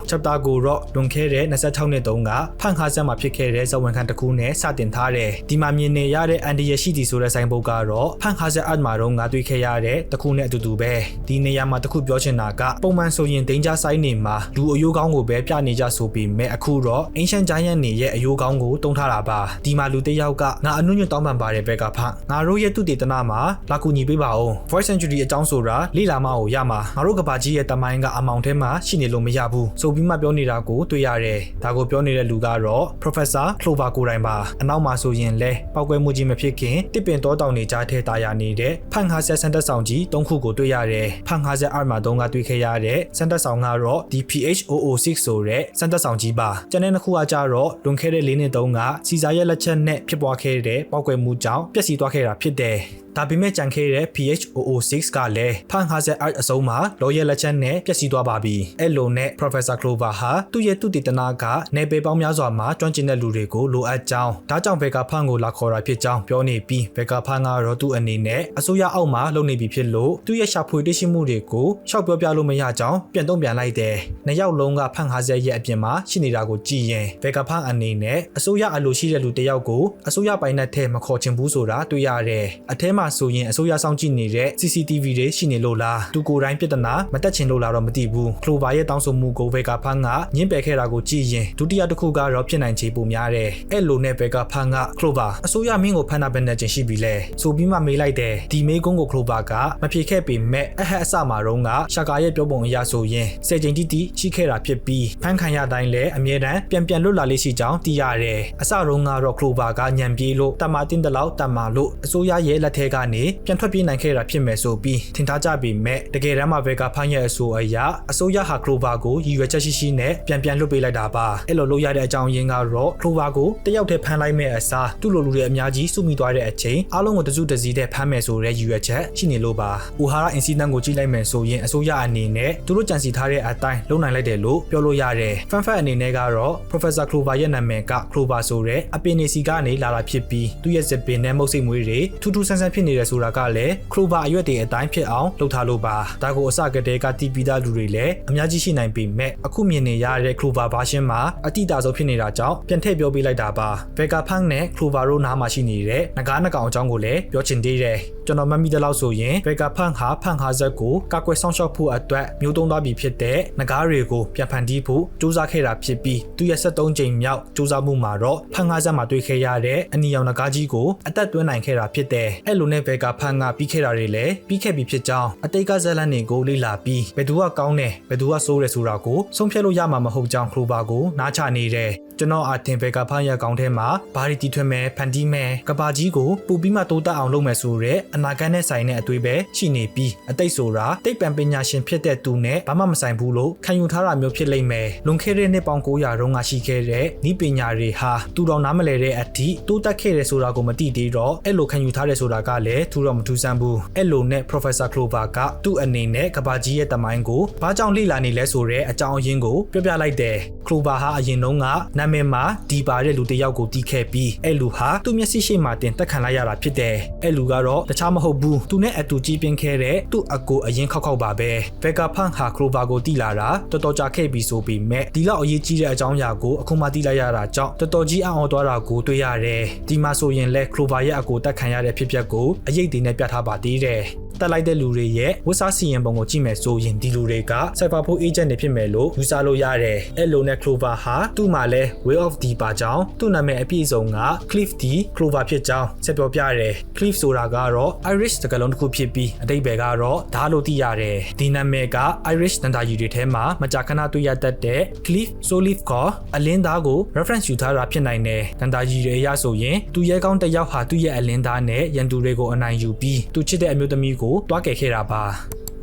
chapter ကိုတော့လွန်ခဲ့တဲ့26နှစ်တုန်းကဖန်ခါဆက်မှာဖြစ်ခဲ့တဲ့ဇဝင်ခန်းတစ်ခုနဲ့စတင်ထားတယ်ဒီမှာမြင်နေရတဲ့အန်ဒီရရှိသည်ဆိုတဲ့ဆိုင်ဘုတ်ကတော့ဖန်ခါဆက်အတ်မှာတော့ငါတွေ့ခဲ့ရတဲ့တခုနဲ့အတူတူပဲဒီနေရာမှာတခုပြောချင်တာကပုံမှန်ဆိုရင်ဒိန်းဂျာဆိုင်နေမှာလူအယိုးကောင်းကိုပဲပြနေကြဆိုပြီးမဲ့အခုတော့ Ancient Giant နေရဲ့အယိုးကောင်းကိုတုံးထားတာပါဒီမှာလူတစ်ယောက်ကငါအနုညွတ်တောင်းပန်ပါတယ်ဘက်ကဖန်ငါတို့ရဲ့သူတေသနာမှာလာကူညီပေးပါဦး Voice Century အကြောင်းဆိုတာလေ့လာမအောင်ရမှာငါတို့ကဘာကြီးရဲ့တမိုင်းကအမောင်ထဲမှာရှိနေလို့မရဘူးဆိုပြီးမှပြောနေတာကိုတွေ့ရတယ်ဒါကိုပြောနေတဲ့လူကတော့ Professor Clover ကိုယ်တိုင်ပါအနောက်မှာဆိုရင်လဲပောက်ကွဲမှုကြီးမဖြစ်ခင်တစ်ပင်တောတောင်တွေကြားထဲတာယာနေတဲ့ဖန်ခါဆက်စန်တက်ဆောင်ကြီး၃ခုကိုတွေ့ရတယ်ဖန်ခါဆက်အာမှာတုံးကတွေ့ခဲ့ရတဲ့စန်တက်ဆောင်ကတော့ DPH006 ဆိုတဲ့စန်တက်ဆောင်ကြီးပါကျန်တဲ့နှစ်ခုကကြတော့လွန်ခဲ့တဲ့၄နှစ်တုန်းကစီဇာရဲ့လက်ချက်နဲ့ဖြစ်ပွားခဲ့တဲ့ပောက်ကွဲမှုကြောင့်ပျက်စီးသွားခဲ့တာဖြစ်တယ်ဒါပေမဲ့ကြံခဲ့တဲ့ PH006 ကလည်းဖန်ခါဆက်အာအစုံမှာလောရဲ့လက်ချက်နဲ့ပျက်စီးသွားပါပြီအဲ့လိုနဲ့ Professor Clover ဟာသူ့ရဲ့သူတေသနာကနေပေပေါင်းများစွာမှာကျွမ်းကျင်တဲ့လူတွေကိုလိုအပ်ကြောင်းဒါကြောင့်ဘက်ကဖန်ကိုလာခေါ်တာဖြစ်ကြောင်းပြောနေပြီးဘက်ကဖန်ကတော့သူ့အနေနဲ့အစိုးရအောက်မှာလုပ်နေပြီဖြစ်လို့သူ့ရဲ့ရှာဖွေတွေ့ရှိမှုတွေကိုရှောက်ပြောပြလို့မရကြောင်းပြန်တုံ့ပြန်လိုက်တယ်နှစ်ယောက်လုံးကဖန်ခါဆက်ရဲ့အပြင်မှာရှိနေတာကိုကြည့်ရင်ဘက်ကဖန်အနေနဲ့အစိုးရအလိုရှိတဲ့လူတစ်ယောက်ကိုအစိုးရပိုင်တဲ့ထဲမခေါ်ချင်ဘူးဆိုတာတွေ့ရတယ်အထဲမှာဆိုရင်အစိုးရစောင့်ကြည့်နေတဲ့ CCTV တွေရှိနေလို့လားသူကိုယ်တိုင်ပြဿနာမတက်ချင်လို့လားတော့မသိဘူး Clover ရဲ့တောင်းဆိုမှုကိုဘက်ကဖန်ကညှင်းပယ်ခဲ့တာကိုကြည့်ရင်ဒုတိယတစ်ခုကတော့ဖြစ်နိုင်ခြေပိုများတယ်အဲ့လိုနဲ့ဘက်ကဖန်က Clover အစိုးရမင်းကိုဖန်တာပဲနဲ့ချင်းရှိပြီလဲဆိုပြီးမှမေးလိုက်တယ်ဒီမေးခွန်းကို Clover ကမဖြေခဲ့ပေမဲ့အဟက်အစမှာတော့ကရှာကာရဲ့ပြောပုံအရဆိုရင်ဆယ်ချိန်တိတိရှိခဲ့တာဖြစ်ပြီးဖန်ခံရတိုင်းလဲအမြဲတမ်းပြန်လွတ်လာလေးရှိကြောင်းသိရတယ်အစတော့ကတော့ Clover ကညံပြေးလို့တမာတင်းတလောက်တမာလို့အစိုးရရဲ့လက်ထဲကနေပြန်ထွက်ပြေးနိုင်ခဲ့တာဖြစ်မယ်ဆိုပြီးထင်ထားကြပေမဲ့တကယ်တမ်းမှာဘက်ကဖန်ရဲ့အဆိုအရာအစိုးရဟာ Clover ကိုရည်ရွယ်ချက်ရှိနဲ့ပြန်လွတ်ပေးလိုက်တာပါအဲ့လိုလုပ်ရတဲ့အကြောင်းရင်းကတော့ Clover ကိုတယောက်တည်းဖမ်းလိုက်မဲ့အစားသူ့လိုလူတွေအများကြီးစုမိသွားတဲ့အချိန်အားလုံးကိုတစုတစည်းတည်းဖမ်းမယ်ဆိုတဲ့ရည်ရွယ်ချက်ရှိနေလို့ပါ။O'Hara incident ကိုကြည့်လိုက်မယ်ဆိုရင်အစိုးရအနေနဲ့သူတို့ကြံစီထားတဲ့အတိုင်းလုပ်နိုင်လိုက်တယ်လို့ပြောလို့ရတယ်။ Fun fact အနေနဲ့ကတော့ Professor Clover ရဲ့နာမည်က Clover ဆိုတဲ့အပင်နေစီကနေလာတာဖြစ်ပြီးသူ့ရဲ့စပင်နဲ့မုတ်စိတ်မွေးတွေထူးထူးဆန်းဆန်းဖြစ်နေတယ်ဆိုတာကလည်း Clover အရွက်တွေအတိုင်းဖြစ်အောင်လုပ်ထားလို့ပါ။ဒါကိုအစကတည်းကတီးပြီးသားလူတွေလည်းအများကြီးရှိနိုင်ပေမဲ့အခုမြင်နေရတဲ့ Clover version မှာအတိအကျဆုံးဖြစ်နေတာကြောင့်ပြန်ထည့်ပြောပေးလိုက်တာပါ။ Vega Punk နဲ့ Clover တို့နားမှာရှိနေတဲ့ငကားနှကောင်အကြောင်းကိုလည်းပြောချင်သေးတယ်။ကျွန်တော်မှတ်မိတဲ့လောက်ဆိုရင် Vega Punk ဟာဖန်ခါဆက်ကိုကာကွယ်ဆောင်ရှောက်ဖို့အတွက်မျိုးတုံးသွားပြီဖြစ်တဲ့ငကားတွေကိုပြန်ဖန်တီးဖို့စူးစမ်းခဲ့တာဖြစ်ပြီးသူရဲ့73ကြိမ်မြောက်စူးစမ်းမှုမှာတော့ဖန်ခါဆက်မှာတွေ့ခဲ့ရတဲ့အနီရောင်ငကားကြီးကိုအသက်သွင်းနိုင်ခဲ့တာဖြစ်တယ်။အဲ့လိုနဲ့ Vega Punk ကပြီးခဲ့တာတွေလည်းပြီးခဲ့ပြီဖြစ်ကြောင်းအတိတ်ကဇာတ်လမ်းတွေကိုလေ့လာပြီးဘယ်သူကကောင်းတယ်ဘယ်သူကဆိုးတယ်ဆိုတာကိုဆုံးဖြတ်လို့ရမှာမဟုတ်ကြောင်း Clover ကိုနားချနေတယ်ကျွန်တော်အထင် Vega Punk ရဲ့ကောင်းထဲမှာဘာတွေတီထွင်မယ်ဖန်တီးမယ်ကဘာကြီးကိုပူပြီးမှတိုးတက်အောင်လုပ်မယ်ဆိုတဲ့အနာဂတ်နဲ့ဆိုင်တဲ့အသွေးပဲရှိနေပြီးအတိတ်ဆိုတာတိတ်ပံပညာရှင်ဖြစ်တဲ့သူနဲ့ဘာမှမဆိုင်ဘူးလို့ခံယူထားတာမျိုးဖြစ်လိမ့်မယ်လွန်ခဲ့တဲ့နှစ်ပေါင်း900တုန်းကရှိခဲ့တဲ့ဤပညာတွေဟာသူတော်နားမလဲတဲ့အထိတိုးတက်ခဲ့တယ်ဆိုတာကိုမသိသေးတော့အဲ့လိုခံယူထားတယ်ဆိုတာကလည်းထူတော့မထူးဆန်းဘူးအဲ့လိုနဲ့ Professor Clover ကသူ့အနေနဲ့ကဘာကြီးရဲ့တမိုင်းကိုဘာကြောင့်လေ့လာနေလဲဆိုတဲ့အကြောင်းအရင်းကိုပြောပြလိုက်တယ် Clover ဟာအရင်တုန်းကနာမည်မှာဒီပါတဲ့လူတစ်ယောက်ကိုတီးခဲ့ပြီးအဲ့လူဟာသူ့မျက်စိရှိမှတင်တက်ခံလိုက်ရတာဖြစ်တယ်အဲ့လူကတော့တခြားမဟုတ်ဘူးသူနဲ့အတူကြီးပင်းခဲ့တဲ့သူ့အကိုအရင်ခောက်ပါပဲ Vega Punk ဟာ Clover ကိုတီးလာတာတော်တော်ကြာခဲ့ပြီဆိုပြီးမဲ့ဒီလောက်အရေးကြီးတဲ့အကြောင်းအရာကိုအခုမှတီးလိုက်ရတာကြောင့်တော်တော်ကြီးအံ့ဩသွားတာကိုတွေ့ရတယ်ဒီမှာဆိုရင်လဲ Clover ရဲ့အကိုတက်ခံရတဲ့ဖြစ်ပျက်ကိုအရေးတွေနဲ့ပြထားပါသေးတယ်တက်လိုက်တဲ့လူတွေရဲ့ဝတ်စားစီရင်ပုံကိုကြည့်မယ်ဆိုရင်ဒီလူတွေက Cypherpunk agent တွေဖြစ်မယ်လို့ယူဆလို့ရတယ်။အဲ့လိုနဲ့ Clover ဟာသူ့မှာလဲ Way of D ပါကြောင်းသူ့နာမည်အပြည့်စုံက Cliff D Clover ဖြစ်ကြောင်းဆက်ပြောပြရတယ်။ Cliff ဆိုတာကတော့ Irish စကားလုံးတစ်ခုဖြစ်ပြီးအဓိပ္ပာယ်ကတော့ဓာတ်လို့သိရတယ်။ဒီနာမည်က Irish တန်တာကြီးတွေထဲမှာမကြာခဏတွေ့ရတတ်တဲ့ Cliff Solive ကအလင်းသားကို reference ယူထားတာဖြစ်နိုင်တယ်။တန်တာကြီးတွေအရဆိုရင်သူရဲကောင်းတစ်ယောက်ဟာသူ့ရဲ့အလင်းသားနဲ့ရန်သူတွေကိုအနိုင်ယူပြီးသူချစ်တဲ့အမျိုးသမီးကိုတွားကယ်ခဲ့တာပါ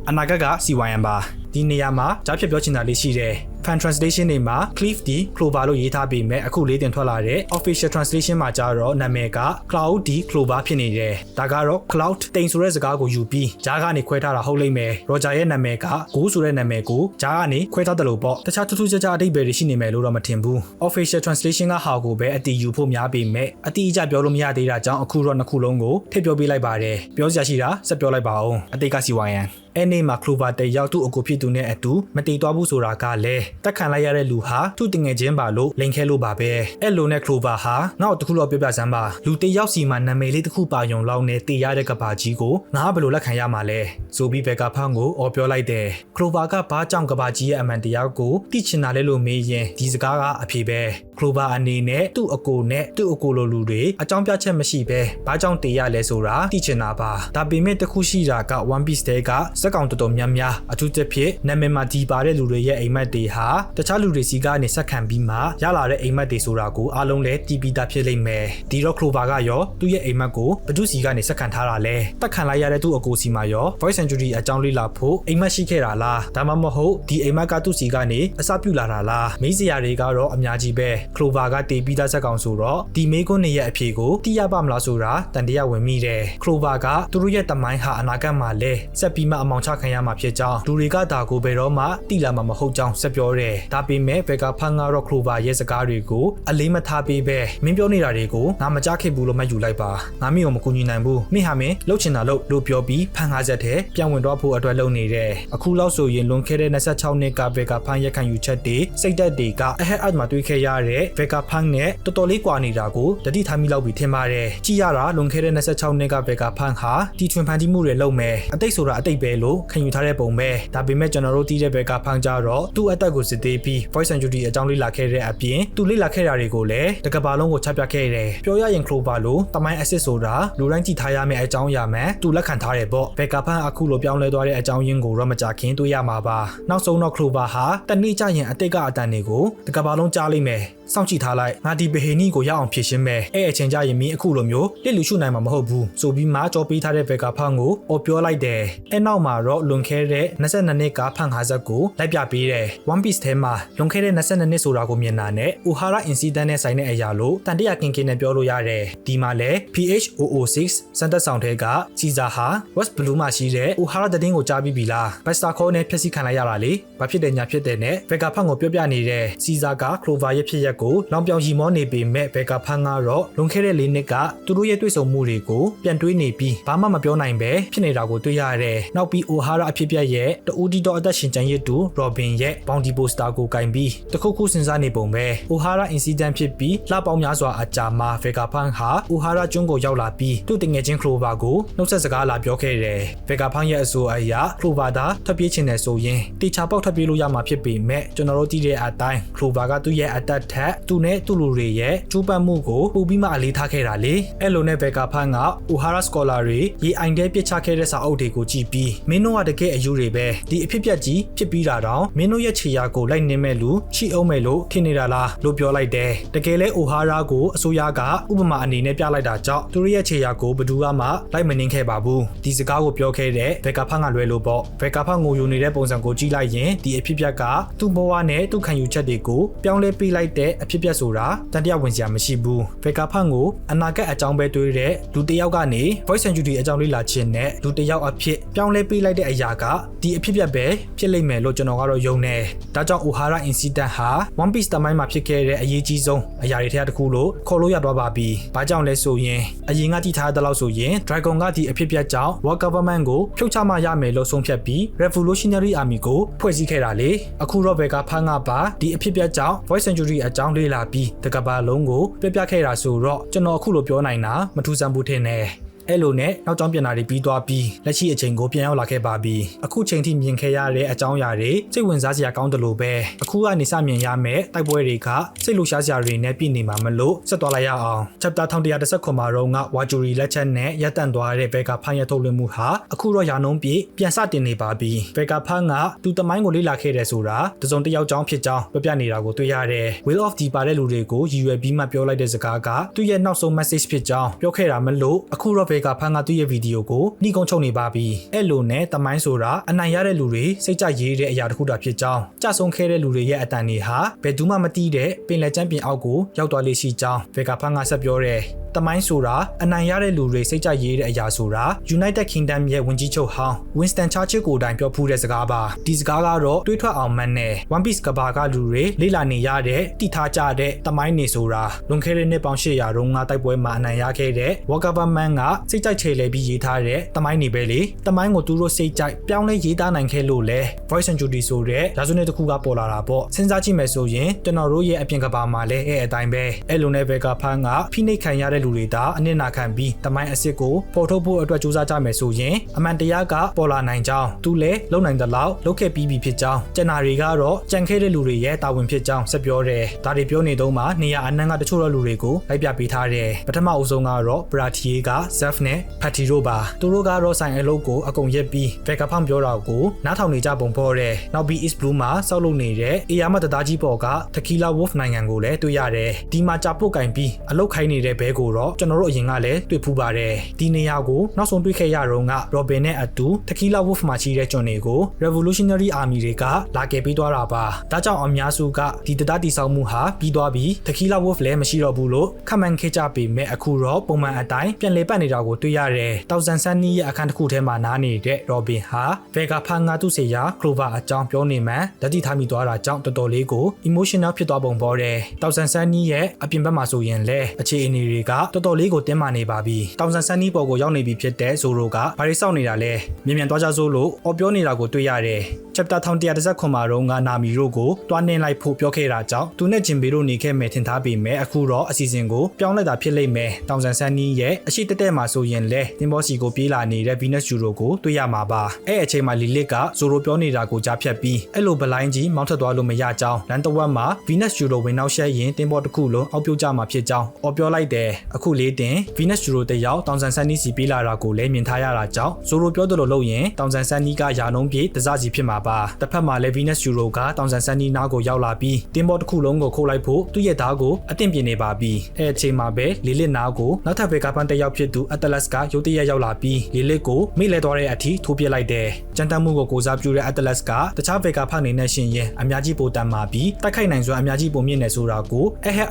အနာဂတ်က CYM ပါဒီနေရာမှာကြားဖြစ်ပြောချင်တာလေးရှိတယ်Fan translation တွေမှာ Cliff D Clover လို့ရေးထားပေမဲ့အခုလေးတင်ထွက်လာတဲ့ official translation မှာကျတော့နာမည်က Cloud D Clover ဖြစ်နေတယ်ဒါကတော့ Cloud တိမ်ဆိုတဲ့စကားကိုယူပြီးဂျားကနေခွဲထားတာဟုတ်လိမ့်မယ် Roger ရဲ့နာမည်က Go ဆိုတဲ့နာမည်ကိုဂျားကနေခွဲထားတယ်လို့ပေါ့တခြားထူးထူးခြားခြားအဓိပ္ပာယ်တွေရှိနေမယ်လို့တော့မထင်ဘူး official translation ကဟာကိုပဲအတီးယူဖို့များပေမဲ့အတီးအကျပြောလို့မရသေးတာကြောင့်အခုတော့နှစ်ခုလုံးကိုထည့်ပြောပေးလိုက်ပါတယ်ပြောစရာရှိတာဆက်ပြောလိုက်ပါဦးအတိတ်က CYN အဲ့နေ့မှာခလိုဗာတယောက်သူ့အကိုဖြစ်သူနဲ့အတူမတည်သွားဘူးဆိုတာကလည်းတက်ခံလိုက်ရတဲ့လူဟာသူ့တငယ်ချင်းပါလို့လိန်ခဲလို့ပါပဲအဲ့လိုနဲ့ခလိုဗာဟာနောက်တစ်ခုတော့ပြောပြစမ်းပါလူတယောက်စီမှာနာမည်လေးတစ်ခုပါယုံလောက်နဲ့တည်ရတဲ့ကဘာကြီးကိုငါဘယ်လိုလက်ခံရမှာလဲဆိုပြီးဘက်ကဖန်းကိုအော်ပြောလိုက်တယ်ခလိုဗာကဘာကြောင့်ကဘာကြီးရဲ့အမှန်တရားကိုသိချင်တာလဲလို့မေးရင်ဒီစကားကအဖြေပဲခလိုဗာအနေနဲ့သူ့အကိုနဲ့သူ့အကိုလိုလူတွေအကြောင်းပြချက်မရှိပဲဘာကြောင့်တည်ရလဲဆိုတာသိချင်တာပါဒါပေမဲ့တခုရှိတာက One Piece တဲကစက်ကောင်တော်တော်များများအထူးသဖြင့်နာမည်မှာဒီပါတဲ့လူတွေရဲ့အိမ်မက်တွေဟာတခြားလူတွေစီကနေဆက်ခံပြီးမှရလာတဲ့အိမ်မက်တွေဆိုတာကိုအားလုံးလည်းတီးပြီးသားဖြစ်လိမ့်မယ်ဒီတော့ခလိုဗာကရောသူ့ရဲ့အိမ်မက်ကိုဘဒုစီကနေဆက်ခံထားတာလဲတက်ခံလိုက်ရတဲ့သူ့အကိုစီမှာရော Voice Century အကြောင်းလေးလာဖို့အိမ်မက်ရှိခဲ့တာလားဒါမှမဟုတ်ဒီအိမ်မက်ကသူ့စီကနေအစပြုလာတာလားမေးစရာတွေကတော့အများကြီးပဲခလိုဗာကတီးပြီးသားစက်ကောင်ဆိုတော့ဒီမေးခွန်းတွေရဲ့အဖြေကိုသိရပါမလားဆိုတာတန်တရားဝင်မိတယ်ခလိုဗာကသူတို့ရဲ့တမိုင်းဟာအနာဂတ်မှာလဲဆက်ပြီးမှအမောင်ချခံရမှာဖြစ်ကြောင်းလူတွေကဒါကိုဘယ်တော့မှသိလာမှာမဟုတ်ကြောင်းဆက်ပြောတယ်ဒါပေမဲ့ဘက်ကဖန်ကတော့ခလိုဗာရဲ့စကားတွေကိုအလေးမထားပေးပဲမင်းပြောနေတာတွေကိုငါမကြားခဲ့ဘူးလို့မှတ်ယူလိုက်ပါငါမင်းကိုမကူညီနိုင်ဘူးမင်းဟာမင်းလှုပ်ချင်တာလို့ပြောပြီးဖန်50ထဲပြန်ဝင်တော့ဖို့အတွက်လုပ်နေတယ်အခုလောက်ဆိုရင်လွန်ခဲ့တဲ့26နှစ်ကဘက်ကဖန်ရက်ခံယူချက်တွေစိတ်သက်တွေကအဟက်အတ်မှာတွေးခဲ့ရတဲ့ဘက်ကဖန်နဲ့တော်တော်လေးကွာနေတာကိုတတိထားမိလောက်ပြီးထင်ပါတယ်ကြည်ရတာလွန်ခဲ့တဲ့26နှစ်ကဘက်ကဖန်ဟာတီထွင်ဖန်တီးမှုတွေလုပ်မယ်အတိတ်ဆိုတာအတိတ်ပဲလို့ခံယူထားတဲ့ပုံပဲဒါပေမဲ့ကျွန်တော်တို့တီးတဲ့ဘက်ကဖန်ကြတော့သူ့အသက်ကိုစစ်သေးပြီး Voice Century အကြောင်းလေးလာခဲ့တဲ့အပြင်သူလေ့လာခဲ့တာတွေကိုလည်းတကဘာလုံးကိုချပြခဲ့တယ်ပြောရရင်ခလိုဗာလို့တမိုင်းအစ်စ်ဆိုတာလူတိုင်းကြည့်ထားရမယ့်အကြောင်းအရာမှန်သူလက်ခံထားတယ်ပေါ့ဘက်ကဖန်အခုလိုပြောင်းလဲသွားတဲ့အကြောင်းရင်းကိုတော့မကြခင်တွေ့ရမှာပါနောက်ဆုံးတော့ခလိုဗာဟာတနေ့ကျရင်အတိတ်ကအတန်တွေကိုတကဘာလုံးကြားလိမ့်မယ်စောင့်ကြည့်ထားလိုက်ငါဒီဘဟေနီကိုရအောင်ဖြည့်ရှင်းမယ်အဲ့အချိန်ကျရင်မင်းအခုလိုမျိုးလက်လူရှုနိုင်မှာမဟုတ်ဘူးဆိုပြီးမှကြောပေးထားတဲ့ဘက်ကဖန်ကိုအော်ပြောလိုက်တယ်အဲ့နောက်မှာတော့လွန်ခဲ့တဲ့22နှစ်ကဖန်50ကိုလိုက်ပြပေးတယ် One Piece ထဲမှာလွန်ခဲ့တဲ့22နှစ်ဆိုတာကိုမြင်တာနဲ့ Ohara Incident နဲ့ဆိုင်တဲ့အရာလို့တန်တရာကင်ကင်နဲ့ပြောလို့ရတယ်ဒီမှာလဲ PH006 စံသက်ဆောင်ထဲကစီဇာဟာ West Blue မှာရှိတဲ့ Ohara တဲ့တင်းကိုကြားပြီးပြီလား Buster Call နဲ့ဖျက်ဆီးခံလိုက်ရတာလေဘာဖြစ်တယ်ညာဖြစ်တယ်နဲ့ဘက်ကဖန်ကိုပြောပြနေတဲ့စီဇာက Clover ရဲ့ဖြစ်ရက်ကိုလောင်ပြောင်ရီမောနေပေမဲ့ဘက်ကဖန်ကတော့လွန်ခဲ့တဲ့4နှစ်ကသူတို့ရဲ့တွေ့ဆုံမှုတွေကိုပြန်တွေးနေပြီးဘာမှမပြောနိုင်ပဲဖြစ်နေတာကိုတွေ့ရတယ်နောက်ပြီး Ohara အဖြစ်ပြက်ရဲ့တူဒီတော့အသက်ရှင်ကျန်ရစ်သူ Robin ရဲ့ Bounty Poster ကိုကင်ပြီးတခုခုစဉ်းစားနေပုံပဲ Ohara Incident ဖြစ်ပြီးလှပေါင်းများစွာအကြာမှာဘက်ကဖန်ဟာ Ohara ကျွန်းကိုရောက်လာပြီးသူ့တငယ်ချင်း Clover ကိုနှုတ်ဆက်စကားလာပြောခဲ့တယ်ဘက်ကဖန်ရဲ့အဆိုအရ Clover သာထွက်ပြေးချင်တယ်ဆိုရင်တေချာပေါက်ထွက်ပြေးလို့ရမှာဖြစ်ပေမဲ့ကျွန်တော်တို့သိတဲ့အတိုင်း Clover ကသူ့ရဲ့အသက်ထက်သူနဲ့သူ့လူတွေရဲ့ကျူးပန်းမှုကိုပိုပြီးမှအလေးထားခဲ့တာလေအဲ့လိုနဲ့ဘက်ကဖန်က Ohara Scholar တွေရေအိုင်တဲပြစ်ချခဲ့တဲ့စာအုပ်တွေကိုကြည့်ပြီးမင်းတို့ကတကယ်အယူတွေပဲဒီအဖြစ်ပြက်ကြီးဖြစ်ပြီးတာတော့မင်းတို့ရဲ့ခြေရာကိုလိုက်နေမဲ့လူရှိအောင်မဲ့လို့ထင်နေတာလားလို့ပြောလိုက်တယ်တကယ်လဲ Ohara ကိုအစိုးရကဥပမာအနေနဲ့ပြလိုက်တာကြောင့်သူတို့ရဲ့ခြေရာကိုဘယ်သူမှလိုက်မနှင်းခဲ့ပါဘူးဒီစကားကိုပြောခဲ့တဲ့ဘက်ကဖန်ကလွဲလို့ပေါ့ဘက်ကဖန်ငိုယိုနေတဲ့ပုံစံကိုကြည့်လိုက်ရင်ဒီအဖြစ်ပြက်ကသူ့ဘဝနဲ့သူ့ခံယူချက်တွေကိုပြောင်းလဲပေးလိုက်တဲ့အဖြစ်ပြက်ဆိုတာတန်တရားဝင်စရာမရှိဘူးဘက်ကဖန်ကိုအနာဂတ်အကြောင်းပဲတွေးတဲ့လူတစ်ယောက်ကနေ Voice Century အကြောင်းလေးလာခြင်းနဲ့လူတစ်ယောက်အဖြစ်ပြောင်းလဲပေးလိုက်တဲ့အရာကဒီအဖြစ်ပြက်ပဲဖြစ်လိမ့်မယ်လို့ကျွန်တော်ကတော့ယုံနေဒါကြောင့် Ohara Incident ဟာ One Piece တမိုင်းမှာဖြစ်ခဲ့တဲ့အရေးကြီးဆုံးအရာတွေထဲတစ်ခုလို့ခေါ်လို့ရတော့ပါပြီဘာကြောင့်လဲဆိုရင်အရင်ကတည်ထားတဲ့လောက်ဆိုရင် Dragon ကဒီအဖြစ်ပြက်ကြောင့် World Government ကိုဖြုတ်ချမှရမယ်လို့ဆုံးဖြတ်ပြီး Revolutionary Army ကိုဖွဲ့စည်းခဲ့တာလေအခုတော့ဘက်ကဖန်ကပါဒီအဖြစ်ပြက်ကြောင့် Voice Century အကြောင်းလေးလာပြီးတကဘာလုံးကိုပြခဲ့တာဆိုတော့ကျွန်တော်အခုလိုပြောနိုင်တာမထူးဆန်းဘူးထင်တယ်အဲ့လိုနဲ့နောက်ကျောင်းပြန်လာပြီးသွားပြီးလက်ရှိအချိန်ကိုပြန်ရောက်လာခဲ့ပါပြီအခုချိန်ထိမြင်ခဲ့ရတဲ့အကြောင်းအရာတွေစိတ်ဝင်စားစရာကောင်းတယ်လို့ပဲအခုကနေစမြင်ရမယ့်တိုက်ပွဲတွေကစိတ်လှုပ်ရှားစရာတွေနဲ့ပြည့်နေမှာမလို့ဆက်သွားလိုက်ရအောင် Chapter 1119မှာတော့ဝါဂျူရီလက်ချက်နဲ့ရပ်တန့်သွားတဲ့ဘက်ကဖန်ရထုတ်လွှင့်မှုဟာအခုတော့ရာနှုန်းပြည့်ပြန်စတင်နေပါပြီဘက်ကဖန်ကသူတမိုင်းကိုလေ့လာခဲ့တယ်ဆိုတာတစုံတစ်ယောက်ကြောင်းဖြစ်ကြောင်းပြနေတာကိုတွေ့ရတယ် Will of the ပါတဲ့လူတွေကိုရည်ရွယ်ပြီးမှပြောလိုက်တဲ့စကားကသူ့ရဲ့နောက်ဆုံး message ဖြစ်ကြောင်းပြောခဲ့တာမလို့အခုတော့ကဖန်ကသူ့ရဲ့ဗီဒီယိုကိုနှီးကုန်းချုပ်နေပါပြီအဲ့လိုနဲ့တမိုင်းဆိုတာအနိုင်ရတဲ့လူတွေစိတ်ကြရေးတဲ့အရာတစ်ခုတာဖြစ်ကြောင်းကြဆုံခဲ့တဲ့လူတွေရဲ့အတန်တွေဟာဘယ်သူမှမတီးတဲ့ပင်လယ်ကျမ်းပြင်အောက်ကိုရောက်သွားလိမ့်ရှိကြောင်းဘက်ကဖန်ကဆက်ပြောတယ်တ တမိုင်းဆိုတာအနိုင်ရတဲ့လူတွေစိတ်ကြရေးတဲ့အရာဆိုတာ United Kingdom ရဲ့ဝန်ကြီးချုပ်ဟောင်း Winston Churchill ကိုယ်တိုင်ပြောဖူးတဲ့စကားပါဒီစကားကတော့တွေးထွက်အောင်မှန်းနဲ့ One Piece ကဘာကလူတွေလေ့လာနေရတဲ့တိထားကြတဲ့တမိုင်းနေဆိုတာလွန်ခဲ့တဲ့နှစ်ပေါင်း800တုန်းကတိုက်ပွဲမှာအနိုင်ရခဲ့တဲ့ Wakabaman ကစိတ်ကြိုက်ချေလဲပြီးရေးထားတဲ့တမိုင်းနေပဲလေတမိုင်းကိုသူတို့စိတ်ကြိုက်ပြောင်းလဲရေးသားနိုင်ခဲ့လို့လဲ Voice and Judy ဆိုတဲ့ရာဇဝင်တစ်ခုကပေါ်လာတာပေါ့စဉ်းစားကြည့်မယ်ဆိုရင်ကျွန်တော်တို့ရဲ့အပြင်ကဘာမှာလဲအဲ့အတိုင်းပဲအဲ့လိုနဲ့ဘက်ကဖန်းကဖိနှိပ်ခံရတဲ့လူတွေဒါအနစ်နာခံပြီးတမိုင်းအစ်စ်ကိုပေါ်ထုတ်ဖို့အတွက်စူးစမ်းကြမယ်ဆိုရင်အမှန်တရားကပေါ်လာနိုင်ကြောင်းသူလည်းလုံနိုင်တဲ့လောက်လုပ်ခဲ့ပြီးဖြစ်ကြောင်းကျန်နာတွေကတော့ကြံခဲ့တဲ့လူတွေရဲ့တာဝန်ဖြစ်ကြောင်းဆက်ပြောတယ်ဒါတွေပြောနေတော့မှနေရအနှံ့ကတချို့သောလူတွေကိုလိုက်ပြပေးထားတယ်ပထမအဦးဆုံးကတော့ Bratier က Zef နဲ့ Patty တို့ပါသူတို့ကတော့ဆိုင်အလုပ်ကိုအကုန်ရက်ပြီးဘက်ကဖန်းပြောတာကိုနားထောင်နေကြပုံပေါ်တယ်နောက်ပြီး East Blue မှာစောက်လုပ်နေတဲ့အေယာမတသားကြီးပေါ်က Tequila Wolf နိုင်ငံကိုလည်းတွေ့ရတယ်ဒီမှာကြာပုတ်ကင်ပြီးအလုပ်ခိုင်းနေတဲ့ဘဲကိုတော့ကျွန်တော်တို့အရင်ကလည်းတွေ့ဖူးပါတယ်ဒီနေရာကိုနောက်ဆုံးတွေ့ခဲ့ရတော့က Robin နဲ့အတူ Tequila Wolf မှာရှိတဲ့ကျွန်တွေကို Revolutionary Army တွေကလာကယ်ပေးသွားတာပါဒါကြောင့်အများစုကဒီတရားတီဆောင်မှုဟာပြီးသွားပြီး Tequila Wolf လည်းမရှိတော့ဘူးလို့ခန့်မှန်းခဲ့ကြပေမဲ့အခုတော့ပုံမှန်အတိုင်းပြန်လည်ပတ်နေတာကိုတွေ့ရတယ်တောင်ဆန်ဆန်နီးရဲ့အခန်းတစ်ခုထဲမှာနားနေတဲ့ Robin ဟာ Vega ဖန်ငါသူ့ဆေးရ Clover အကြောင်းပြောနေမှဓာတိထားမိသွားတာကြောင့်တော်တော်လေးကို emotional ဖြစ်သွားပုံပေါ်တယ်တောင်ဆန်ဆန်နီးရဲ့အပြင်ဘက်မှာဆိုရင်လည်းအခြေအနေတွေကတော်တော်လေးကိုတင်းမာနေပါပြီတောင်ဆန်ဆန်နီးပေါ်ကိုရောက်နေပြီဖြစ်တဲ့ Zoro ကဘာတွေစောင့်နေတာလဲမြန်မြန်သွားကြစို့လို့အော်ပြောနေတာကိုတွေ့ရတယ် chapter 1119မှာတော့ငါနာမီတို့ကိုတွားနှင်းလိုက်ဖို့ပြောခဲ့တာကြောင့်သူနဲ့ဂျင်ဘေတို့နေခဲ့မယ်ထင်ထားပေမဲ့အခုတော့အစီအစဉ်ကိုပြောင်းလဲတာဖြစ်လိမ့်မယ်တောင်ဆန်ဆန်နီးရဲ့အရှိတက်တက်မှာဆိုရင်လဲတင်ဘောစီကိုပြေးလာနေတဲ့ Venus Juro ကိုတွေ့ရမှာပါအဲ့အချိန်မှာလီလစ်က Zoro ပြောနေတာကိုကြားဖြတ်ပြီးအဲ့လိုဘလိုင်းကြီးမောင်းထွက်သွားလို့မရကြောင်းလန်တဝက်မှာ Venus Juro ဝင်နောက်ရှက်ရင်တင်ဘောတစ်ခုလုံးအောက်ပြုတ်ကြမှာဖြစ်ကြောင်းအော်ပြောလိုက်တယ်အခုလေးတင် Venus Juro တယောက်တောင်ဆန်ဆန်နီးစီပြေးလာတာကိုလည်းမြင်ထားရတာကြောင့် Zoro ပြောသလိုလုပ်ရင်တောင်ဆန်ဆန်နီးကယာလုံးပြေးတစားစီဖြစ်မှာပါတစ်ဖက်မှာလည်း Venus Juro ကတောင်ဆန်ဆန်နီးနားကိုရောက်လာပြီးတင်ဘောတစ်ခုလုံးကိုခိုးလိုက်ဖို့သူ့ရဲ့ဓာတ်ကိုအသင့်ပြင်နေပါပြီအဲ့အချိန်မှာပဲလီလစ်နားကိုနောက်ထပ်ဘက်ကပန်းတစ်ယောက်ဖြစ်သူ Atlas ကရုတ်တရက်ရောက်လာပြီးလီလစ်ကိုမိလဲသွားတဲ့အထိထိုးပစ်လိုက်တယ်ကြမ်းတမ်းမှုကိုကိုစားပြုတဲ့ Atlas ကတခြားဘက်ကဖနေနဲ့ရှင်ရင်အများကြီးပိုတန်မာပြီးတိုက်ခိုက်နိုင်စွမ်းအများကြီးပုံမြင့်နေဆိုတာကို